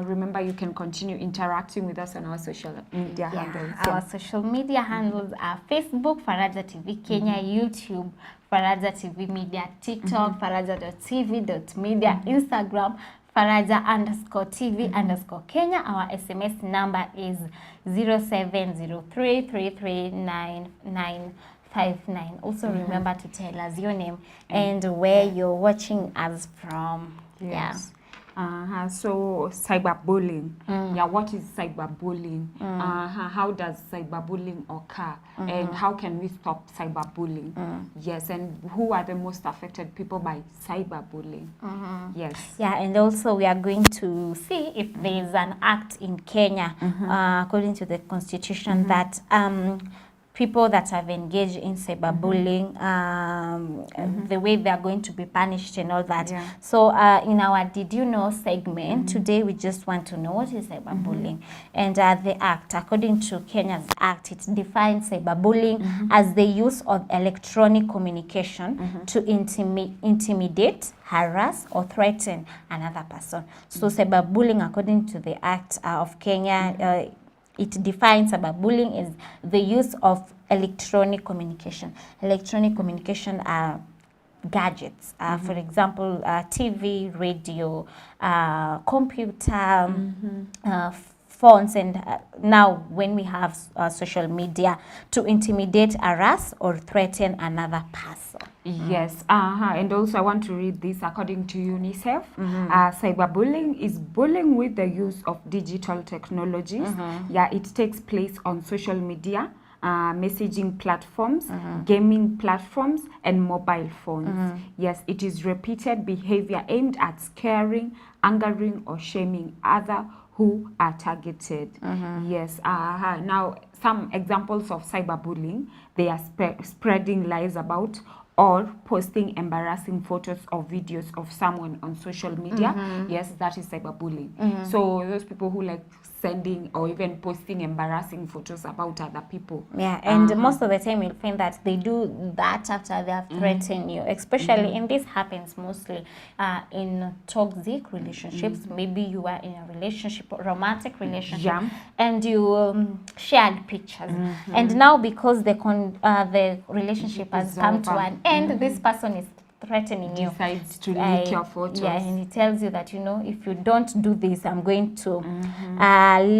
Remember, you can continue interacting with us on our social media handles. Our social media handles are Facebook, Faraja TV Kenya, YouTube, Faraja TV Media, TikTok, faraja.tv.media, Instagram, Faraja_TV_Kenya. Our SMS number is 0703339959. Also remember to tell us your name and where you're watching us from. Yes. So cyberbullying. Yeah, what is cyberbullying? How does cyberbullying occur? And how can we stop cyberbullying? Yes, and who are the most affected people by cyberbullying? Yes. Yeah, and also we are going to see if there is an act in Kenya, according to the constitution, that people that have engaged in cyberbullying, the way they are going to be punished and all that. Yeah. So in our Did You Know segment, today we just want to know what is cyberbullying. And the act, according to Kenya's act, it defines cyberbullying as the use of electronic communication to intimidate, harass or threaten another person. So cyberbullying, according to the act of Kenya, it defines cyberbullying as the use of electronic communication. Electronic communication are gadgets, for example, TV, radio, computer, phones and now when we have social media to intimidate, harass or threaten another person. Yes, and also I want to read this according to UNICEF. Cyberbullying is bullying with the use of digital technologies. Yeah, it takes place on social media, messaging platforms, gaming platforms, and mobile phones. Yes, it is repeated behavior aimed at scaring, angering, or shaming others who are targeted. Yes, now some examples of cyberbullying, they are spreading lies about or posting embarrassing photos or videos of someone on social media. Yes, that is cyberbullying. So those people who like sending or even posting embarrassing photos about other people. Yeah, and most of the time you'll find that they do that after they have threatened you, especially, and this happens mostly in toxic relationships. Maybe you are in a relationship, romantic relationship, and you shared pictures, and now because the relationship has come to an end, this person is threatening you, decides to leak your photos. Yeah, and he tells you that, you know, if you don't do this, I'm going to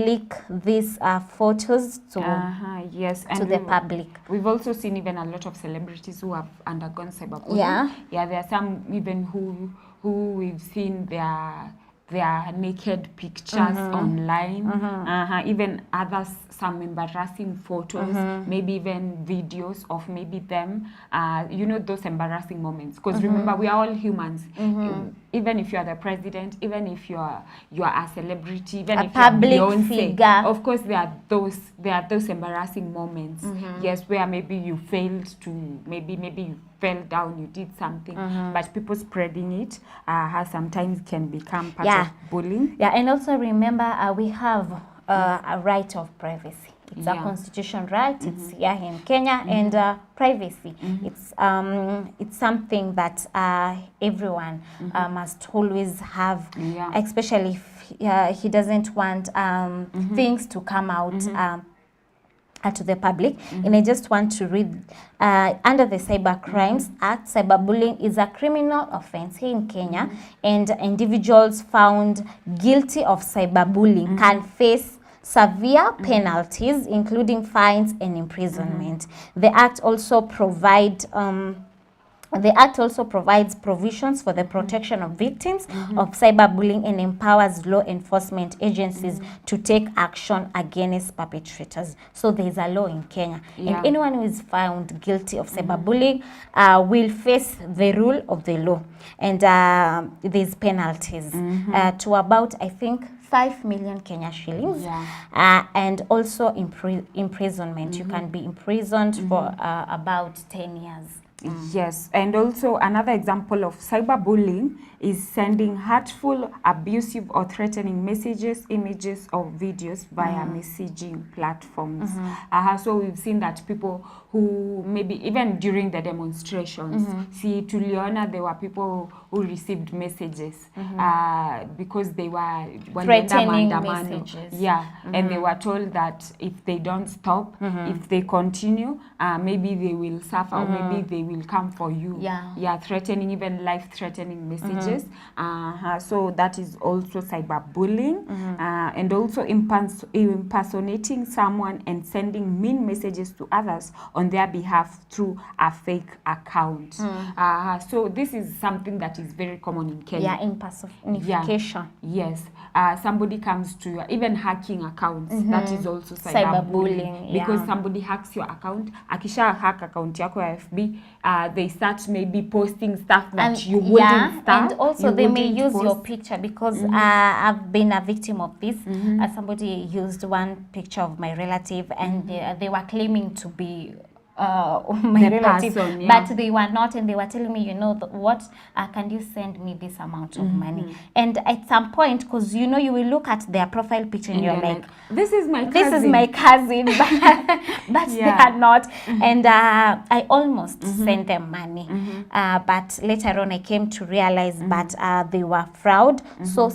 leak these photos to the public. We've also seen even a lot of celebrities who have undergone cyberbullying. Yeah, there are some even who we've seen their naked pictures online, even others, some embarrassing photos, maybe even videos of maybe them, you know, those embarrassing moments. Because remember, we are all humans. Even if you are the president, even if you are a celebrity, even if you are Beyonce, figure. of course there are those embarrassing moments. Yes, where maybe you failed to, maybe you fell down, you did something, but people spreading it sometimes can become part of bullying. Yeah, and also remember, we have a right of privacy. It's a constitution right. It's here in Kenya, and privacy. It's something that everyone must always have, especially if he doesn't want things to come out to the public. And I just want to read, under the Cyber Crimes Act, cyberbullying is a criminal offense here in Kenya, and individuals found guilty of cyberbullying can face severe penalties, including fines and imprisonment. The Act also provides provisions for the protection of victims of cyberbullying and empowers law enforcement agencies to take action against perpetrators. So there is a law in Kenya, and anyone who is found guilty of cyberbullying will face the rule of the law, and there's penalties to about, I think, 5 million Kenya shillings, and also imprisonment. You can be imprisoned for about 10 years. Yes, and also another example of cyberbullying is sending hurtful, abusive or threatening messages, images or videos via messaging platforms. So we've seen that people who maybe even during the demonstrations, see, tuliona there were people who received messages because they were threatening messages. And they were told that if they don't stop, if they continue, maybe they will suffer, or maybe they will come for you. Threatening, even life-threatening messages. So that is also cyberbullying, and also impersonating someone and sending mean messages to others on their behalf through a fake account. So this is something that is very common in Kenya. Impersonification. Yes. Somebody comes to your, even hacking accounts, that is also cyberbullying. Because somebody hacks your account. Akisha hack account yako ya FB, they start maybe posting stuff that you wouldn't start. And also they may use your picture, because I've been a victim of this. Somebody used one picture of my relative, and they were claiming to be my relative, but they were not, and they were telling me, you know, what, can you send me this amount of money? And at some point, because you know, you will look at their profile picture and you're like, this is my cousin, but they are not. And I almost sent them money, but later on I came to realize that they were fraud. So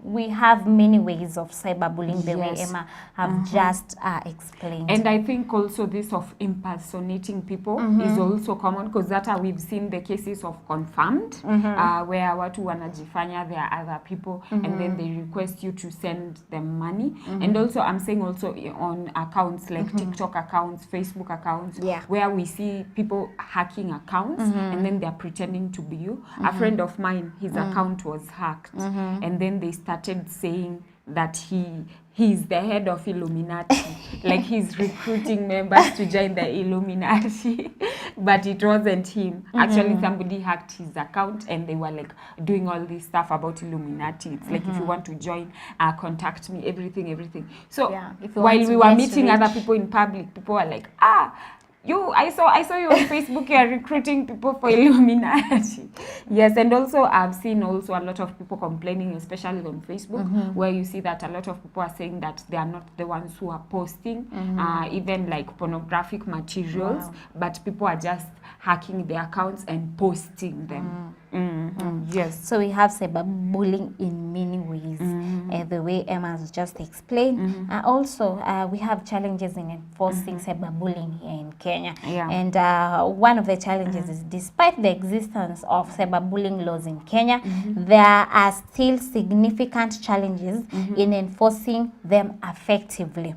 we have many ways of cyberbullying, the way Emma have just explained. And I think also this of impersonation impersonating people is also common, because that we've seen the cases of confirmed where watu wanajifanya they are other people and then they request you to send them money. And also I'm saying also on accounts like TikTok accounts, Facebook accounts, where we see people hacking accounts and then they're pretending to be you. A friend of mine, his account was hacked and then they started saying that he's the head of Illuminati. Like he's recruiting members to join the Illuminati. But it wasn't him. Actually, somebody hacked his account and they were like doing all this stuff about Illuminati. It's like, if you want to join, contact me, everything. So while we were meeting other people in public, people were like, I saw you on Facebook, you are recruiting people for Illuminati. Yes, and also I've seen also a lot of people complaining, especially on Facebook, where you see that a lot of people are saying that they are not the ones who are posting even like pornographic materials, but people are just hacking their accounts and posting them. Yes. So we have cyberbullying in many ways, the way Emma has just explained. Also, we have challenges in enforcing cyberbullying here in Kenya. And one of the challenges is, despite the existence of cyberbullying laws in Kenya, there are still significant challenges in enforcing them effectively.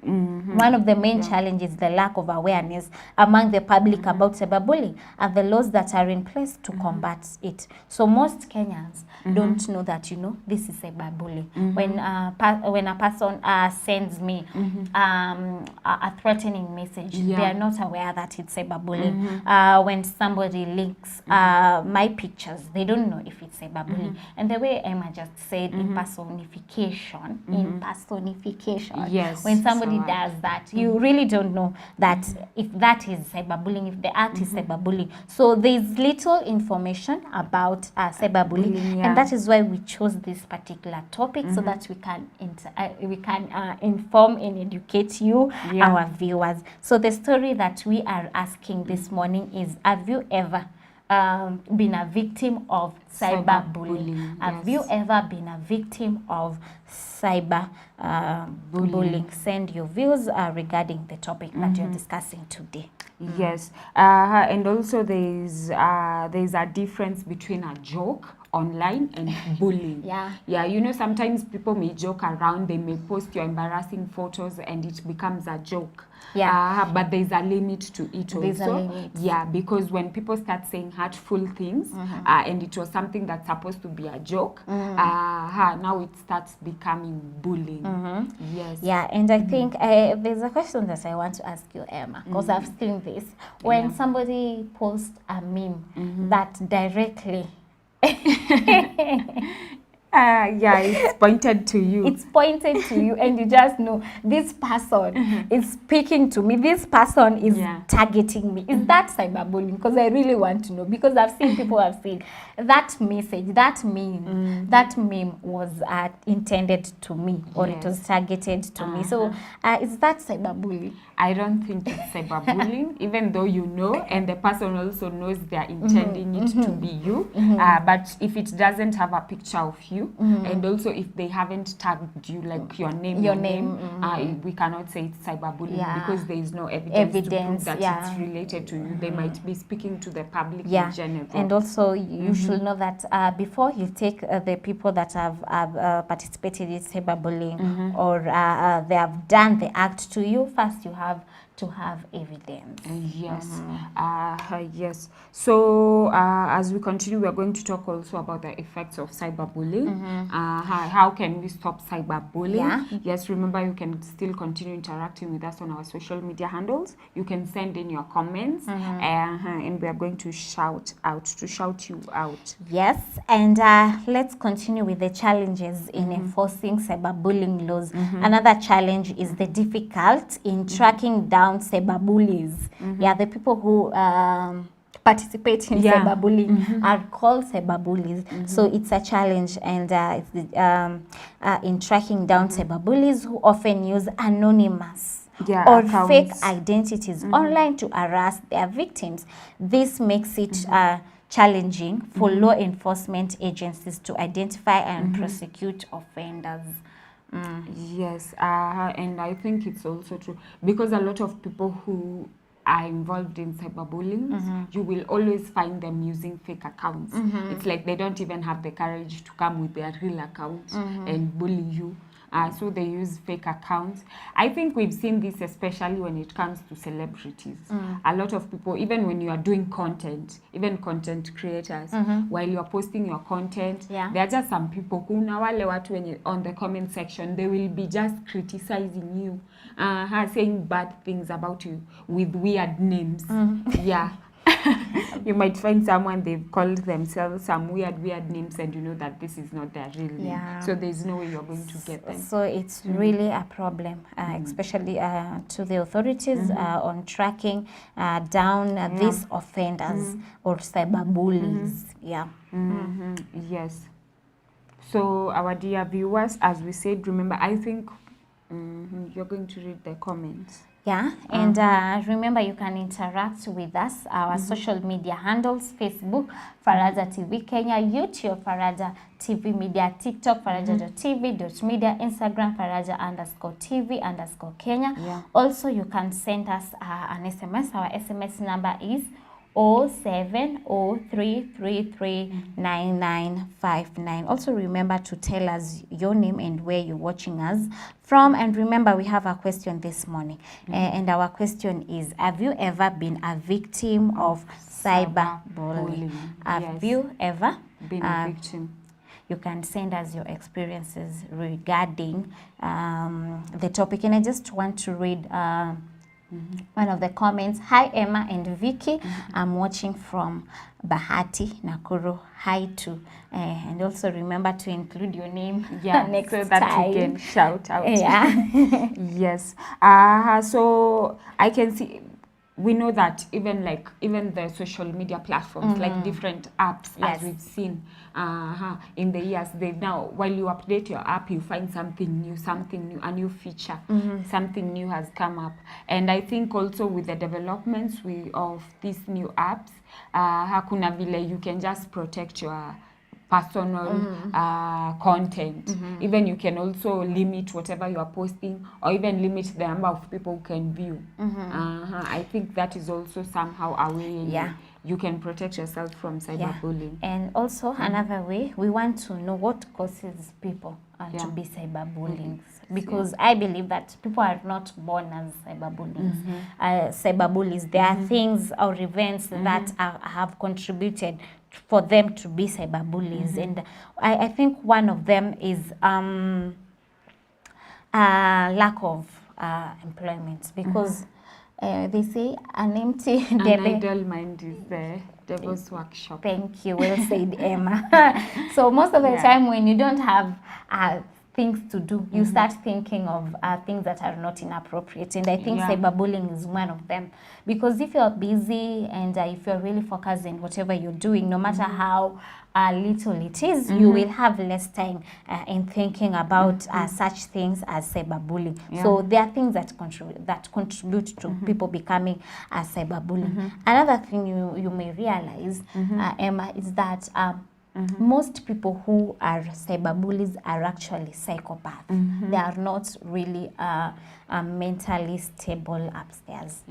One of the main challenges is the lack of awareness among the public about cyberbullying and the laws that are in place to combat it. So most Kenyans don't know that, this is cyberbullying. When a person sends me a threatening message, they are not aware that it's cyberbullying. When somebody links my pictures, they don't know if it's cyberbullying. And the way Emma just said, impersonification. Yes. When somebody does that, you really don't know that if that is cyberbullying, if the act is cyberbullying. So there's little information about cyberbullying, and that is why we chose this particular topic, so that we can inform and educate you, our viewers. So the story that we are asking this morning is, have you ever been a victim of cyberbullying? Have you ever been a victim of cyberbullying? Send your views regarding the topic that you're discussing today. Yes, and also there's a difference between a joke online and bullying. Sometimes people may joke around, they may post your embarrassing photos and it becomes a joke. But there's a limit to it also. Because when people start saying hurtful things and it was something that's supposed to be a joke, now it starts becoming bullying. Yes. Yeah, and I think there's a question that I want to ask you, Emma, because I've seen this. When somebody posts a meme that directly it's pointed to you. It's pointed to you, and you just know this person is speaking to me. This person is targeting me. Is that cyberbullying? Because I really want to know. Because I've seen people have said that message, that meme was intended to me, or it was targeted to me. So is that cyberbullying? I don't think it's cyberbullying, even though you know, and the person also knows they're intending it to be you. But if it doesn't have a picture of you, and also if they haven't tagged you, like your name, we cannot say it's cyberbullying because there is no evidence to prove that it's related to you. They might be speaking to the public in general. And also you should know that before you take the people that have participated in cyberbullying or they have done the act to you, first you have to have evidence. Yes. So as we continue, we are going to talk also about the effects of cyberbullying. How can we stop cyberbullying? Yes, remember you can still continue interacting with us on our social media handles. You can send in your comments and we are going to shout you out. Yes, and let's continue with the challenges in enforcing cyberbullying laws. Another challenge is the difficult in tracking down cyberbullies. The people who participate in cyberbullying are called cyberbullies. So it's a challenge, and in tracking down cyberbullies who often use anonymous or accounts, fake identities online to harass their victims. This makes it challenging for law enforcement agencies to identify and prosecute offenders. Yes, and I think it's also true because a lot of people who are involved in cyberbullying, you will always find them using fake accounts. It's like they don't even have the courage to come with their real account and bully you. So they use fake accounts. I think we've seen this especially when it comes to celebrities. A lot of people, even when you are doing content, even content creators, while you're posting your content, there are just some people who on the comment section, they will be just criticizing you, saying bad things about you with weird names. Yeah. You might find someone, they've called themselves some weird names, and you know that this is not their real name. So there's no way you're going to get them. So it's really a problem, especially to the authorities on tracking down these offenders or cyberbullies. Yes. So our dear viewers, as we said, remember, I think you're going to read the comments. Yeah, and remember you can interact with us, our social media handles, Facebook, Faraja TV Kenya, YouTube, Faraja TV Media, TikTok, faraja.tv.media, Instagram, Faraja_TV_Kenya. Also, you can send us an SMS. Our SMS number is 0703339959. Also remember to tell us your name and where you're watching us from. And remember, we have a question this morning, and our question is, have you ever been a victim of cyberbullying? Have you ever been a victim? You can send us your experiences regarding the topic. And I just want to read one of the comments. Hi Emma and Vicky, I'm watching from Bahati, Nakuru. Hi to and also remember to include your name next so that time. you can shout out. Yes. So I can see, we know that even the social media platforms, like different apps, as we've seen in the years, they now, while you update your app, you find something new, a new feature, something new has come up. And I think also with the developments of these new apps, hakuna vile you can just protect your personal content. Even you can also limit whatever you are posting, or even limit the number of people who can view. I think that is also somehow a way you can protect yourself from cyberbullying. And also another way, we want to know what causes people to be cyberbullying. Because I believe that people are not born as cyberbullies. There are things or events that have contributed for them to be cyberbullies. And I think one of them is lack of employment, because they say an idle mind is the devil's workshop. Thank you, well said, Emma. So most of the time when you don't have things to do, you start thinking of things that are not inappropriate. And I think cyberbullying is one of them. Because if you're busy and if you're really focused in whatever you're doing, no matter how little it is, you will have less time in thinking about such things as cyberbullying. So there are things that contribute to people becoming cyberbullying. Another thing you may realize, Emma, is that most people who are cyberbullies are actually psychopaths. They are not really mentally stable upstairs.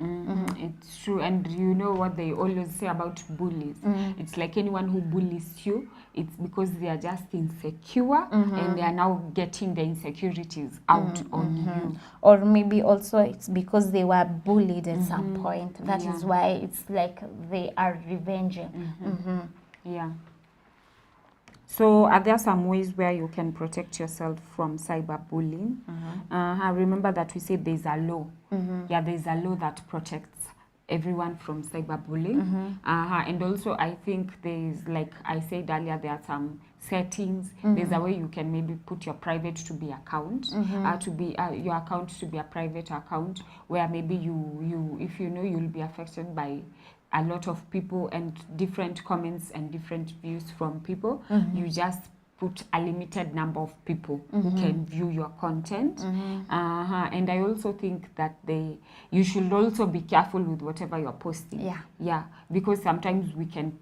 It's true. And you know what they always say about bullies? It's like anyone who bullies you, it's because they are just insecure and they are now getting the insecurities out on you. Or maybe also it's because they were bullied at some point. That is why it's like they are revenging. So are there some ways where you can protect yourself from cyberbullying? Remember that we said there's a law. There's a law that protects everyone from cyberbullying. And also I think there's, like I said earlier, there are some settings. There's a way you can maybe put your private to be account, to be your account to be a private account, where maybe you if you know you'll be affected by a lot of people and different comments and different views from people, you just put a limited number of people who can view your content. And I also think that you should also be careful with whatever you're posting. Because sometimes we can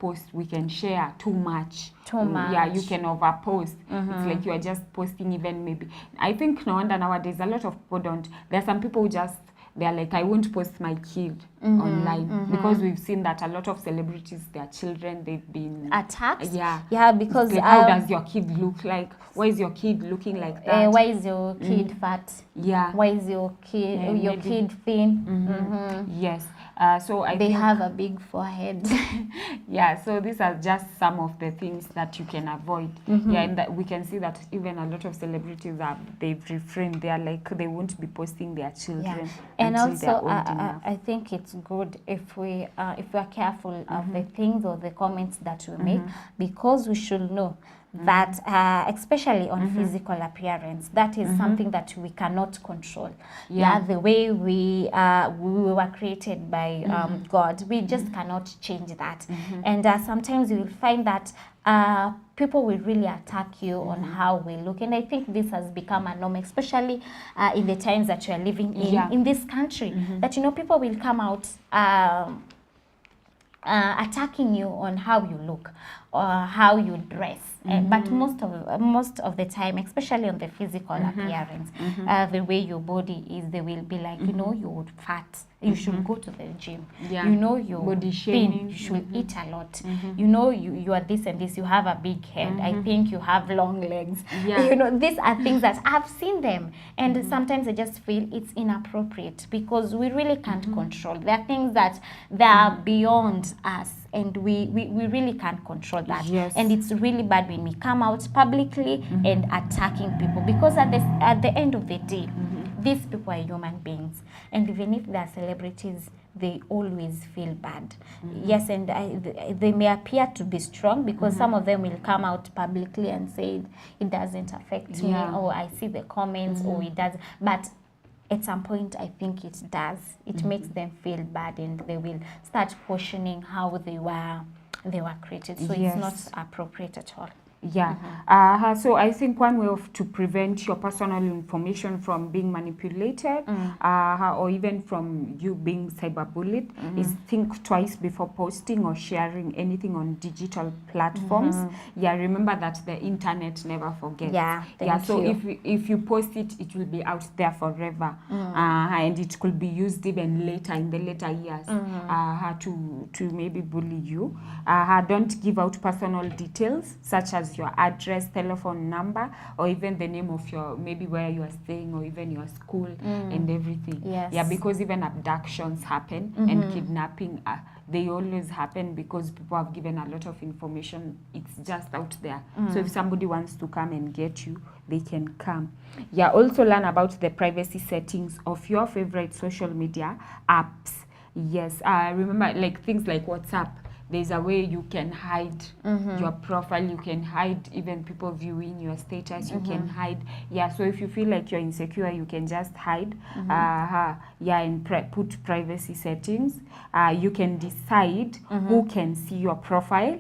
share too much. You can overpost. It's like you are just posting, even maybe, I think no wonder nowadays a lot of people don't. There are some people who just, they're like, I won't post my kid online because we've seen that a lot of celebrities, their children, they've been attacked. Yeah, because like, how does your kid look like? Why is your kid looking like that? Why is your kid fat? Yeah. Why is your kid kid thin? Yes. So I they think, have a big forehead. yeah, so these are just some of the things that you can avoid. Yeah, and that we can see that even a lot of celebrities they've refrained. They are like, they won't be posting their children. And until also they're old enough. I think it's good if we are careful of the things or the comments that we make, because we should know that especially on physical appearance, that is something that we cannot control. The way we were created by God, we just cannot change that. And sometimes you will find that people will really attack you on how we look, and I think this has become a norm, especially in the times that you are living in this country, that people will come out attacking you on how you look or how you dress. But most of the time, especially on the physical appearance, the way your body is, they will be like, you're fat, you should go to the gym. You're body thin, shaming. you should eat a lot. You are this and this, you have a big head. I think you have long legs. These are things that I've seen them, and sometimes I just feel it's inappropriate because we really can't control. There are things that they are beyond us, and we really can't control that. And it's really bad when we come out publicly and attacking people, because at the end of the day, these people are human beings, and even if they are celebrities, they always feel bad. Yes, and they may appear to be strong because some of them will come out publicly and say it doesn't affect me, or I see the comments, or it does. But at some point, I think it does. It makes them feel bad, and they will start questioning how they were created. So it's not appropriate at all. So I think one way to prevent your personal information from being manipulated or even from you being cyberbullied is think twice before posting or sharing anything on digital platforms. Remember that the internet never forgets. So if you post it, it will be out there forever, and it could be used even later in the later years to maybe bully you. Don't give out personal details such as your address, telephone number, or even the name of your, maybe where you are staying, or even your school and everything. Because even abductions happen and kidnapping, they always happen because people have given a lot of information. It's just out there. So if somebody wants to come and get you, they can come. Also learn about the privacy settings of your favorite social media apps. Remember, like things like WhatsApp, there's a way you can hide your profile, you can hide even people viewing your status, you can hide. So if you feel like you're insecure, you can just hide. And put privacy settings. You can decide who can see your profile,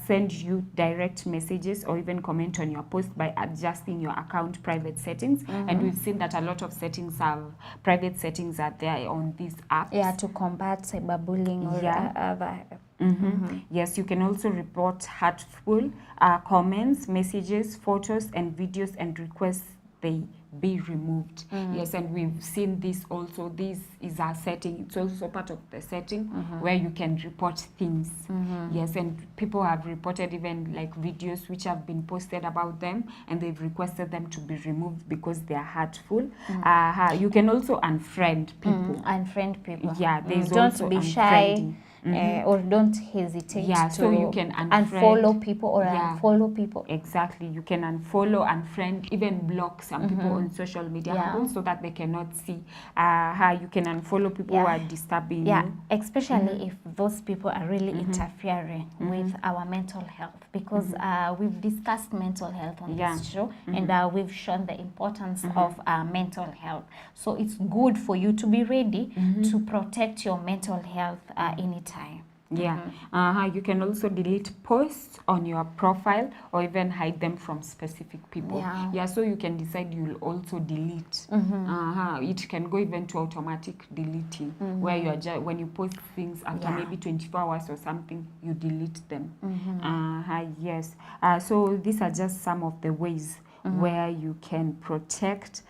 send you direct messages, or even comment on your post by adjusting your account private settings. And we've seen that a lot of private settings are there on these apps. To combat cyberbullying or other. Yes, you can also report hurtful comments, messages, photos, and videos, and request they be removed. Yes, and we've seen this also. This is a setting. It's also part of the setting where you can report things. Yes, and people have reported even like videos which have been posted about them, and they've requested them to be removed because they are hurtful. You can also unfriend people. Unfriend people. There's don't also be shy. unfriending. Or don't hesitate to so you can unfollow people or unfollow people. Exactly, you can unfollow, unfriend, even block some people on social media handles so that they cannot see. You can unfollow people who are disturbing you. Especially if those people are really interfering with our mental health, because we've discussed mental health on this show, and we've shown the importance of mental health. So it's good for you to be ready to protect your mental health anytime. You can also delete posts on your profile or even hide them from specific people. So you can decide you'll also delete. It can go even to automatic deleting, where you are when you post things after maybe 24 hours or something, you delete them. So these are just some of the ways where you can protect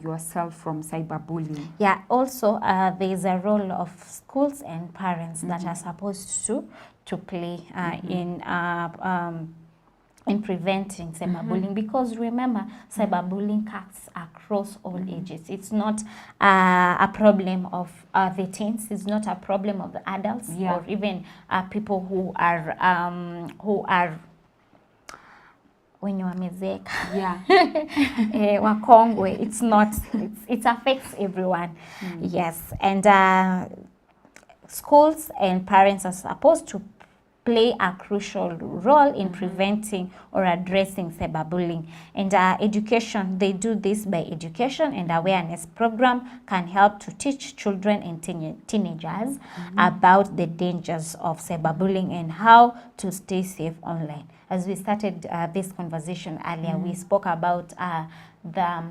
yourself from cyberbullying. Yeah, also there is a role of schools and parents that are supposed to play in preventing cyberbullying, because remember, cyberbullying cuts across all ages. It's not a problem of the teens, it's not a problem of the adults, or even people who are when you are mezeka, wakongwe. It's not, it affects everyone. Yes, and schools and parents are supposed to play a crucial role in preventing or addressing cyberbullying. And education, they do this by education and awareness program can help to teach children and teenagers about the dangers of cyberbullying and how to stay safe online. As we started this conversation earlier, we spoke about the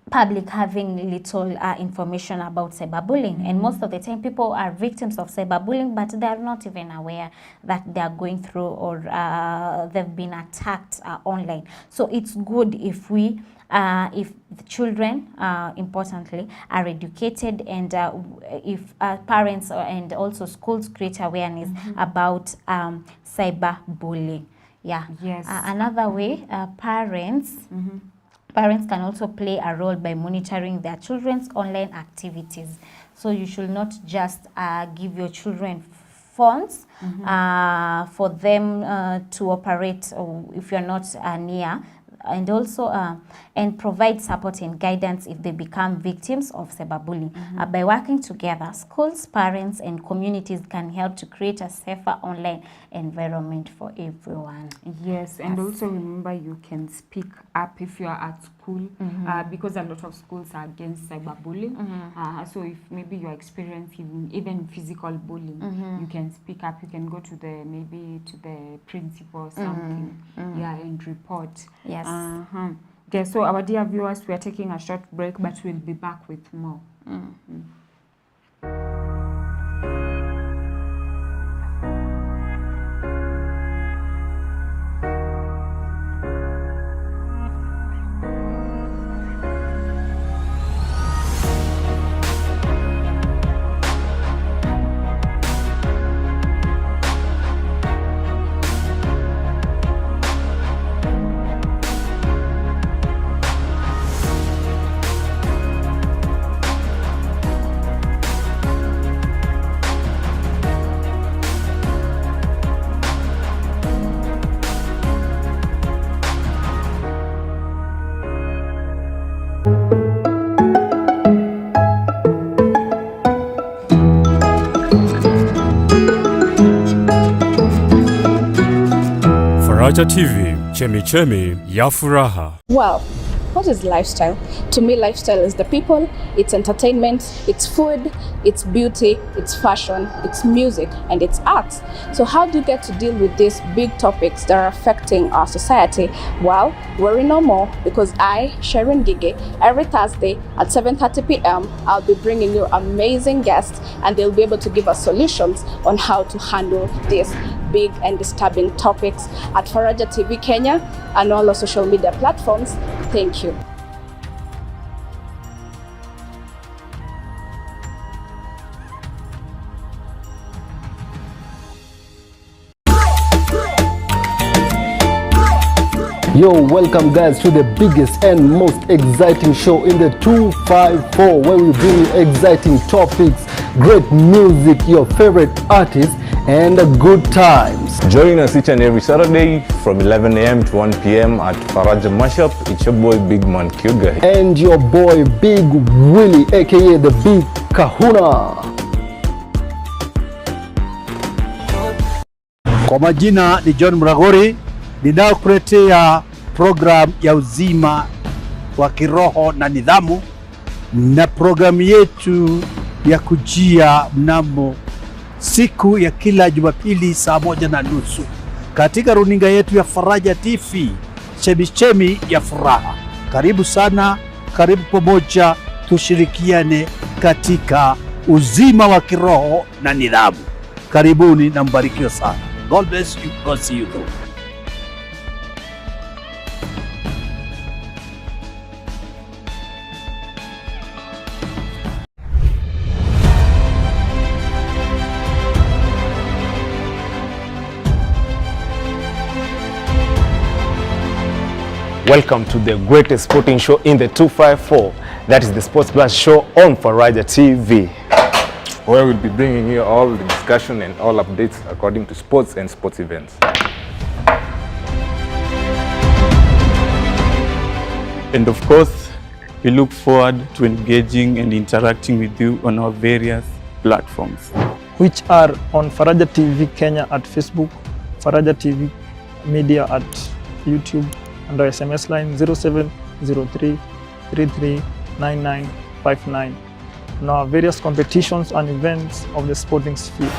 public having little information about cyberbullying, and most of the time people are victims of cyberbullying, but they are not even aware that they are going through or they've been attacked online. So it's good if we if the children, importantly, are educated, and if parents and also schools create awareness about cyberbullying. Yeah. Yes. Another way, parents can also play a role by monitoring their children's online activities. So you should not just give your children phones for them to operate if you're not near, and also and provide support and guidance if they become victims of cyberbullying. By working together, schools, parents, and communities can help to create a safer online environment for everyone. Yes, and also remember, you can speak up if you are at school, because a lot of schools are against cyberbullying. So if maybe you are experiencing even physical bullying, you can speak up. You can go to the principal or something, and report. Yes. Okay, so our dear viewers, we are taking a short break, but we'll be back with more. Faraja TV, chemichemi ya furaha. Well, what is lifestyle? To me, lifestyle is the people, it's entertainment, it's food, it's beauty, it's fashion, it's music, and it's art. So how do you get to deal with these big topics that are affecting our society? Well, worry no more, because I, Sharon Gige, every Thursday at 7:30 p.m, I'll be bringing you amazing guests, and they'll be able to give us solutions on how to handle these big and disturbing topics at Faraja TV Kenya and all our social media platforms. Thank you. Yo, welcome guys to the biggest and most exciting show in the 254, where we bring you exciting topics, great music, your favorite artists, and good times. Join us each and every Saturday from 11 a.m. to 1 p.m. at Faraja Mashup. It's your boy Big Man Kyuga. And your boy Big Willie, aka the Big Kahuna. Kwa majina ni John Mragori, ninaokuletea program ya uzima wa kiroho na nidhamu, na programu yetu ya kujia mnamo siku ya kila Jumapili saa 1:30 katika runinga yetu ya Faraja TV, chemichemi ya furaha. Karibu sana, karibu pamoja, tushirikiane katika uzima wa kiroho na nidhamu. Karibuni na mbarikiwe sana. God bless you. God see you. Welcome to the greatest sporting show in the 254. That is the Sports Plus show on Faraja TV, where we'll be bringing you all the discussion and all updates according to sports and sports events. And of course, we look forward to engaging and interacting with you on our various platforms, which are on Faraja TV Kenya at Facebook, Faraja TV Media at YouTube, and our SMS line 0703 339959, and our various competitions and events of the sporting sphere.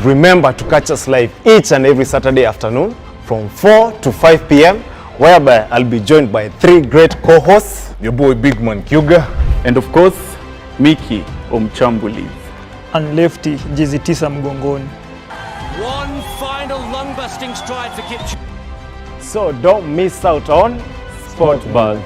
Remember to catch us live each and every Saturday afternoon from 4 to 5 p.m. whereby I'll be joined by 3 great co-hosts, your boy Big Man Kyuga, and of course, Mickey Omchambulis, and Lefty Jizitisa Mgongoni. One final lung-busting stride for Kipchoge. So don't miss out on Sport Buzz.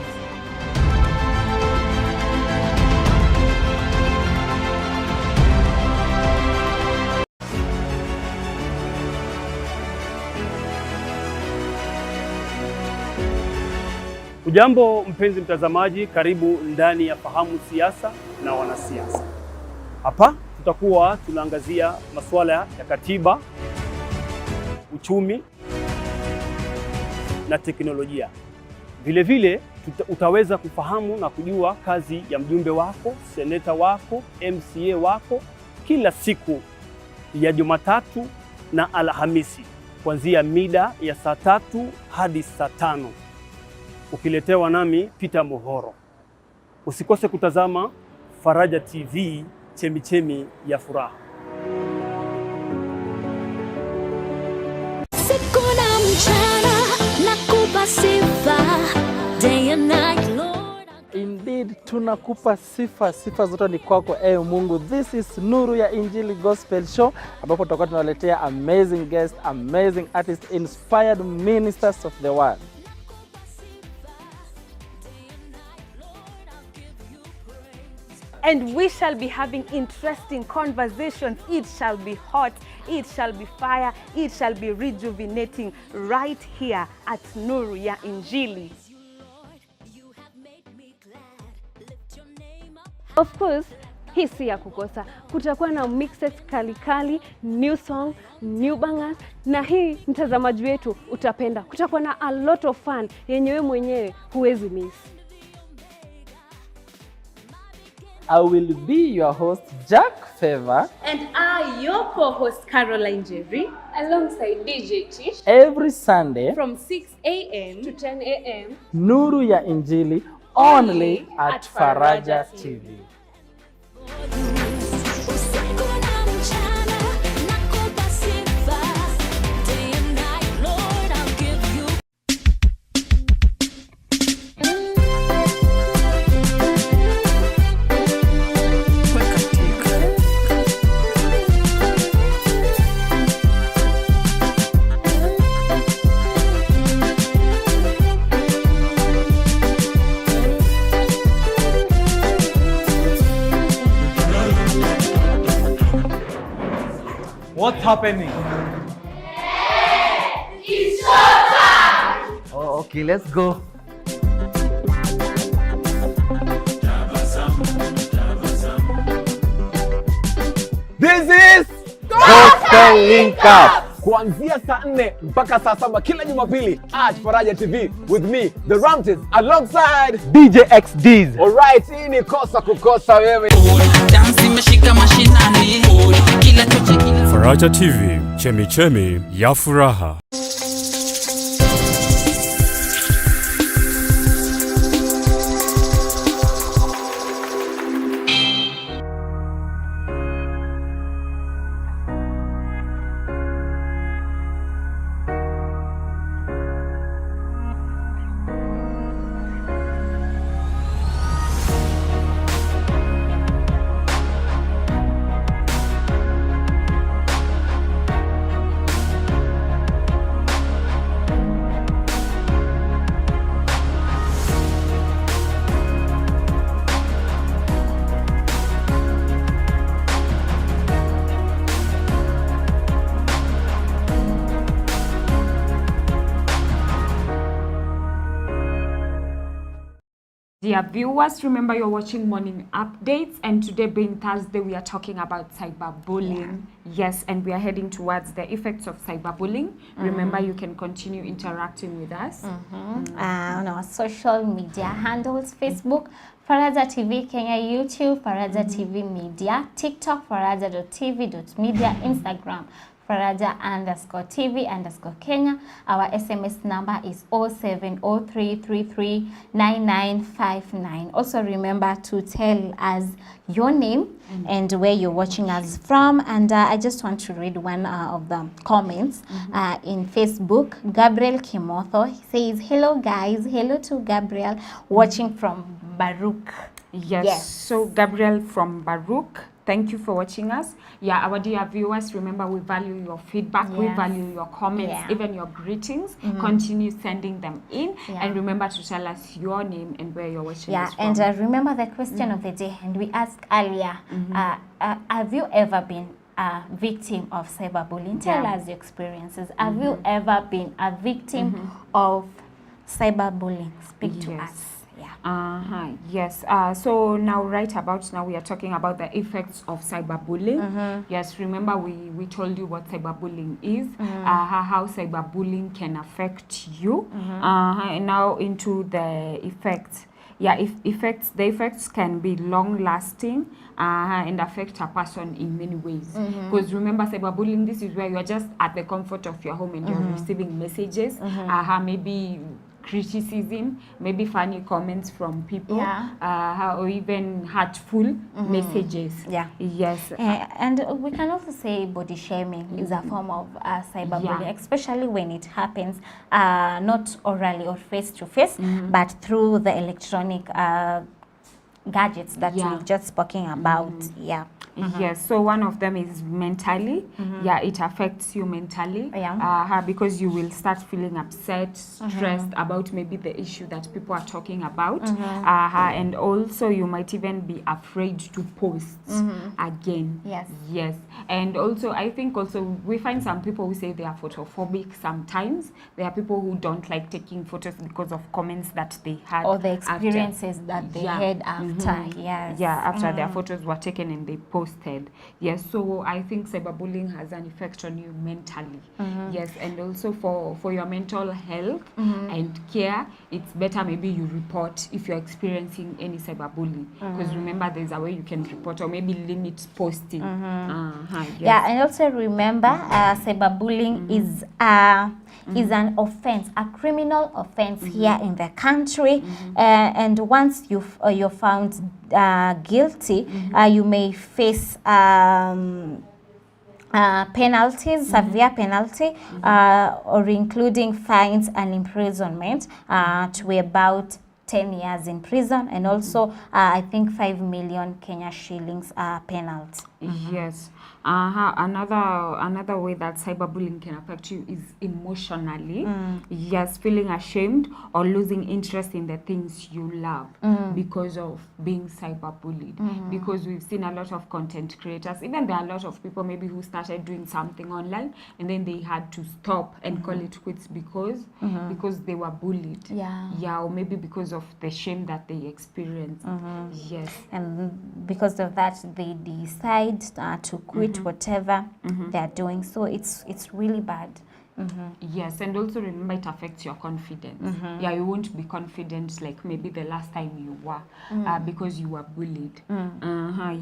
Ujambo mpenzi mtazamaji, karibu ndani ya Fahamu Siasa na Wanasiasa. Hapa tutakuwa tunaangazia masuala ya katiba, uchumi na teknolojia. Vile vile utaweza kufahamu na kujua kazi ya mjumbe wako, seneta wako, MCA wako kila siku ya Jumatatu na Alhamisi kuanzia mida ya saa 3 hadi saa 5. Ukiletewa nami Peter Mohoro. Usikose kutazama Faraja TV, chemichemi ya furaha. Siku na mchana nakupa sifa, day and night Lord. Indeed, tunakupa sifa zote ni kwako ewe Mungu. This is Nuru ya Injili Gospel Show, ambapo tutakuwa tunawaletea amazing guests, amazing artists, inspired ministers of the word. And we shall be having interesting conversations. It shall be hot, it shall be fire, it shall be rejuvenating right here at Nuru ya Injili. Of course, hii si ya kukosa. Kutakuwa na mixes kali, new song, new bangers, na hii mtazamaji wetu utapenda. Kutakuwa na a lot of fun yenye wewe mwenyewe huwezi miss. I will be your host, Jack Favor. And I, your co-host, Caroline Jerry, alongside DJ Tish. Every Sunday from 6 a.m. to 10 a.m. Nuru ya Injili, only at Faraja TV. What's happening? It's showtime! Oh, okay, let's go. This is Gospel Link Up. kuanzia saa 4 mpaka saa 7 kila Jumapili at Faraja TV with me, the Ramses, alongside DJ XDs. Alright, hii ni kosa kukosa wewe. Faraja TV, chemichemi ya furaha. Dear viewers, remember you're watching Morning Updates, and today being Thursday, we are talking about cyberbullying. Yes, and we are heading towards the effects of cyberbullying. Remember, you can continue interacting with us On our social media handles, Facebook, Faraja TV Kenya, YouTube, Faraja TV Media, TikTok, faraja.tv.media, Instagram, Faraja_TV_Kenya. Our SMS number is 0703339959. Also remember to tell us your name and where you're watching us from. And I just want to read one of the comments in Facebook. Gabriel Kimotho, he says, hello guys, hello to Gabriel watching from Baruch. Yes. So Gabriel from Baruch, thank you for watching us. Yeah, our dear viewers, remember we value your feedback, we value your comments, even your greetings. Continue sending them in, and remember to tell us your name and where you're watching us from. And remember the question of the day, and we asked earlier, have you ever been a victim of cyberbullying? Tell us your experiences. Have you ever been a victim of cyberbullying? Speak to us. Yes. So now, right about now, we are talking about the effects of cyberbullying. Yes. Remember, we told you what cyberbullying is, how cyberbullying can affect you. And now into the effects. Yeah, the effects can be long-lasting and affect a person in many ways. Because remember, cyberbullying, this is where you're just at the comfort of your home and you're receiving messages, maybe criticism, maybe funny comments from people, or even hurtful messages. Yes. And we can also say body shaming is a form of cyberbullying, especially when it happens not orally or face-to-face, but through the electronic gadgets that we've just spoken about. Yes, so one of them is mentally. It affects you mentally because you will start feeling upset, stressed about maybe the issue that people are talking about. And also you might even be afraid to post again. Yes. And also I think also we find some people who say they are photophobic sometimes. There are people who don't like taking photos because of comments that they had. Or the experiences that they had after. After their photos were taken and they posted. Yes, so I think cyberbullying has an effect on you mentally. Yes, and also for your mental health and care, it's better maybe you report if you're experiencing any cyberbullying. Because remember, there's a way you can report or maybe limit posting. And also remember, cyberbullying is an offense, a criminal offense here in the country. And once you're found guilty, you may face penalties, severe penalty, or including fines and imprisonment to about 10 years in prison, and also I think 5 million Kenya shillings penalty. Yes. Another way that cyberbullying can affect you is emotionally. Yes, feeling ashamed or losing interest in the things you love because of being cyberbullied. Because we've seen a lot of content creators, even there are a lot of people maybe who started doing something online and then they had to stop and call it quits because they were bullied. Or maybe because of the shame that they experienced. Yes. And because of that, they decide to quit whatever they're doing. So it's really bad. Yes, and also remember it affects your confidence. You won't be confident like maybe the last time you were because you were bullied.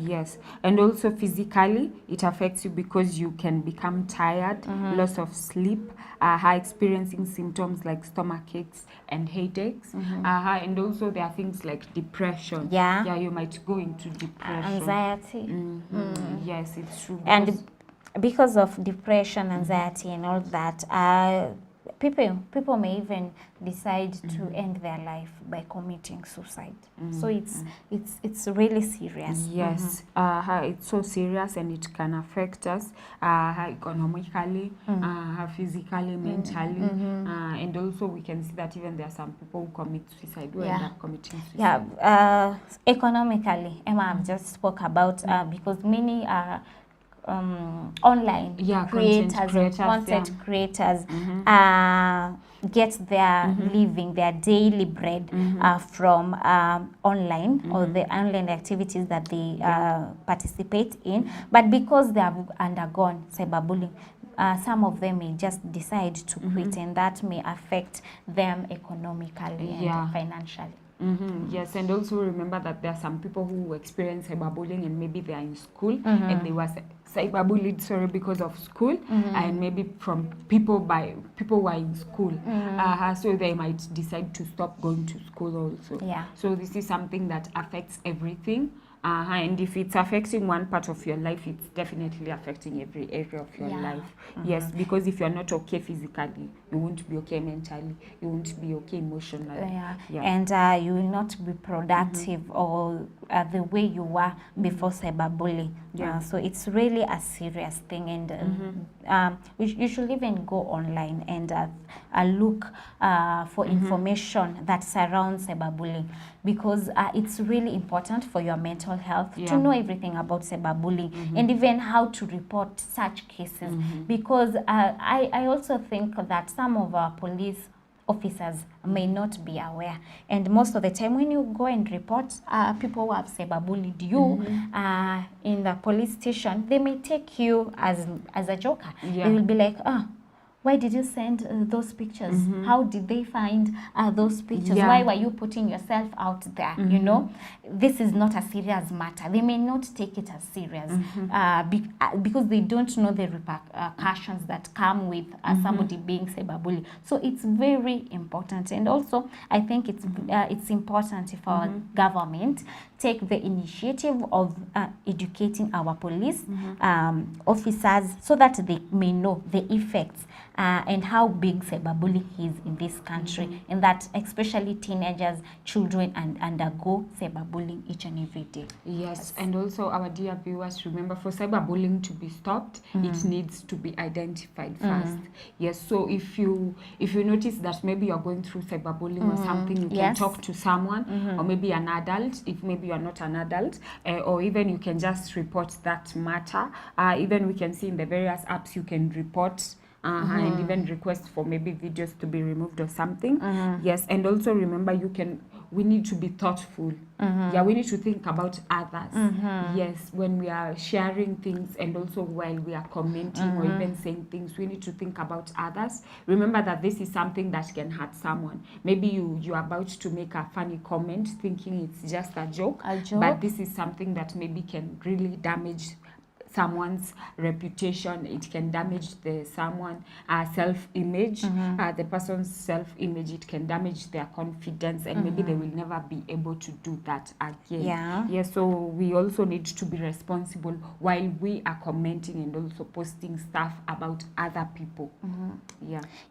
Yes, and also physically it affects you because you can become tired, loss of sleep, experiencing symptoms like stomach aches and headaches. And also there are things like depression. You might go into depression, anxiety. Yes, it's true. And because of depression, anxiety, and all that, people may even decide to end their life by committing suicide. So it's really serious. Yes, it's so serious, and it can affect us economically, physically, mentally, and also we can see that even there are some people who commit suicide who end up committing suicide. Economically, Emma just spoke about because many online creators, content creators get their living, their daily bread from online or the online activities that they participate in. But because they have undergone cyberbullying, some of them may just decide to quit, and that may affect them economically and financially. Yes, and also remember that there are some people who experience cyberbullying and maybe they are in school and they were cyberbullied, because of school and maybe from people who are in school. So they might decide to stop going to school also. Yeah. So this is something that affects everything. And if it's affecting one part of your life, it's definitely affecting every area of your life. Yes, because if you're not okay physically, you won't be okay mentally, you won't be okay emotionally. And you will not be productive or the way you were before cyberbullying. So it's really a serious thing, and you should even go online and look for information that surrounds cyberbullying, because it's really important for your mental health to know everything about cyberbullying and even how to report such cases, because I also think that some of our police officers may not be aware, and most of the time when you go and report people who have cyberbullied you in the police station, they may take you as a joker. They will be like, why did you send those pictures? How did they find those pictures? Why were you putting yourself out there? You know, this is not a serious matter. They may not take it as serious because they don't know the repercussions that come with somebody being cyberbullied. So it's very important, and also I think it's important if our government take the initiative of educating our police officers so that they may know the effects and how big cyberbullying is in this country, and that especially teenagers, children, undergo cyberbullying each and every day. Yes, and also our dear viewers, remember, for cyberbullying to be stopped, it needs to be identified first. Yes, so if you notice that maybe you're going through cyberbullying or something, you can talk to someone, or maybe an adult, if maybe you're not an adult, or even you can just report that matter. Even we can see in the various apps you can report and even request for maybe videos to be removed or something. Yes, and also remember, we need to be thoughtful. We need to think about others. Yes, when we are sharing things, and also while we are commenting or even saying things, we need to think about others. Remember that this is something that can hurt someone. Maybe you're about to make a funny comment thinking it's just a joke, but this is something that maybe can really damage someone's reputation. It can damage someone's self-image, the person's self-image. It can damage their confidence, and maybe they will never be able to do that again. So we also need to be responsible while we are commenting and also posting stuff about other people.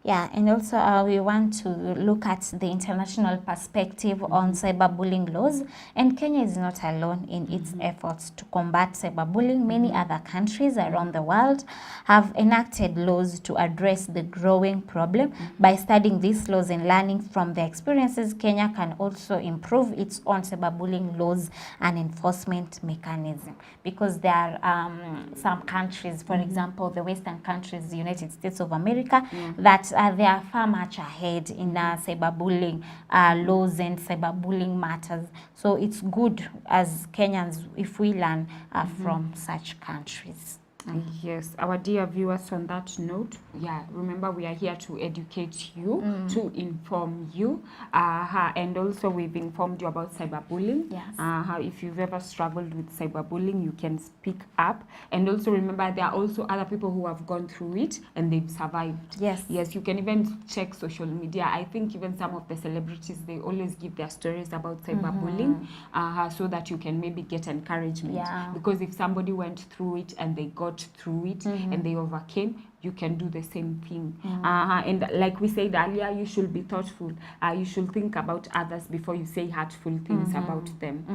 And also we want to look at the international perspective on cyberbullying laws, and Kenya is not alone in its efforts to combat cyberbullying. Many other countries around the world have enacted laws to address the growing problem. By studying these laws and learning from their experiences, Kenya can also improve its own cyberbullying laws and enforcement mechanism, because there are some countries, for example, the Western countries, the United States of America, that they are far much ahead in cyberbullying laws and cyberbullying matters. So it's good as Kenyans if we learn from such countries. Yes, our dear viewers, on that note, remember we are here to educate you, to inform you, and also we've informed you about cyberbullying. If you've ever struggled with cyberbullying, you can speak up, and also remember there are also other people who have gone through it and they've survived. Yes, you can even check social media. I think even some of the celebrities, they always give their stories about cyberbullying, so that you can maybe get encouragement, because if somebody went through it and they got through it and they overcame, you can do the same thing. And like we said earlier, you should be thoughtful. You should think about others before you say hurtful things about them.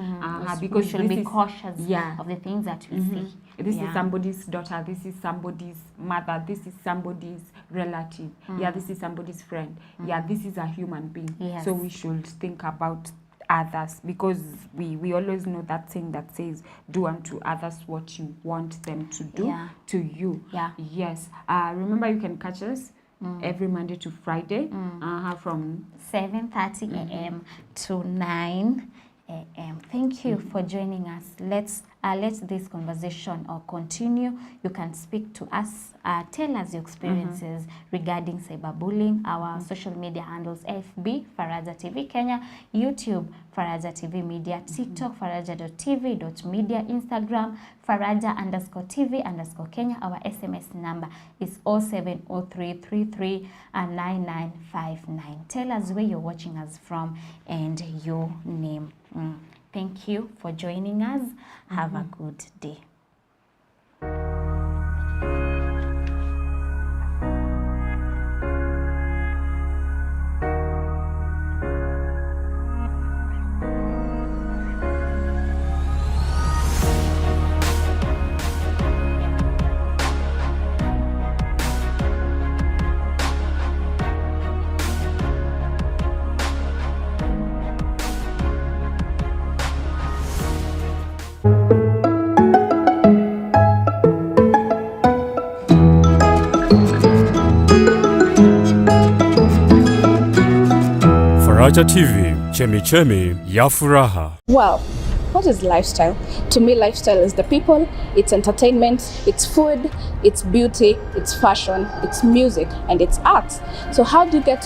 Because we should be cautious of the things that we see. This is somebody's daughter, this is somebody's mother, this is somebody's relative, this is somebody's friend. This is a human being. So we should think about others, because we always know that thing that says do unto others what you want them to do to you. Yes. Remember, you can catch us every Monday to Friday from 7:30 a.m. to 9 a.m. Thank you for joining us. Let's let this conversation continue. You can speak to us, tell us your experiences regarding cyberbullying. Our social media handles: FB Faraja TV Kenya, YouTube Faraja TV Media, TikTok faraja.tv.media, Instagram Faraja_TV_Kenya. Our SMS number is 0703339959. Tell us where you're watching us from and your name. Thank you for joining us. Have a good day. Faraja TV, chemichemi ya furaha. Well, what is lifestyle? To me, lifestyle is the people, it's entertainment, it's food, it's beauty, it's fashion, it's music, and it's art. So how do you get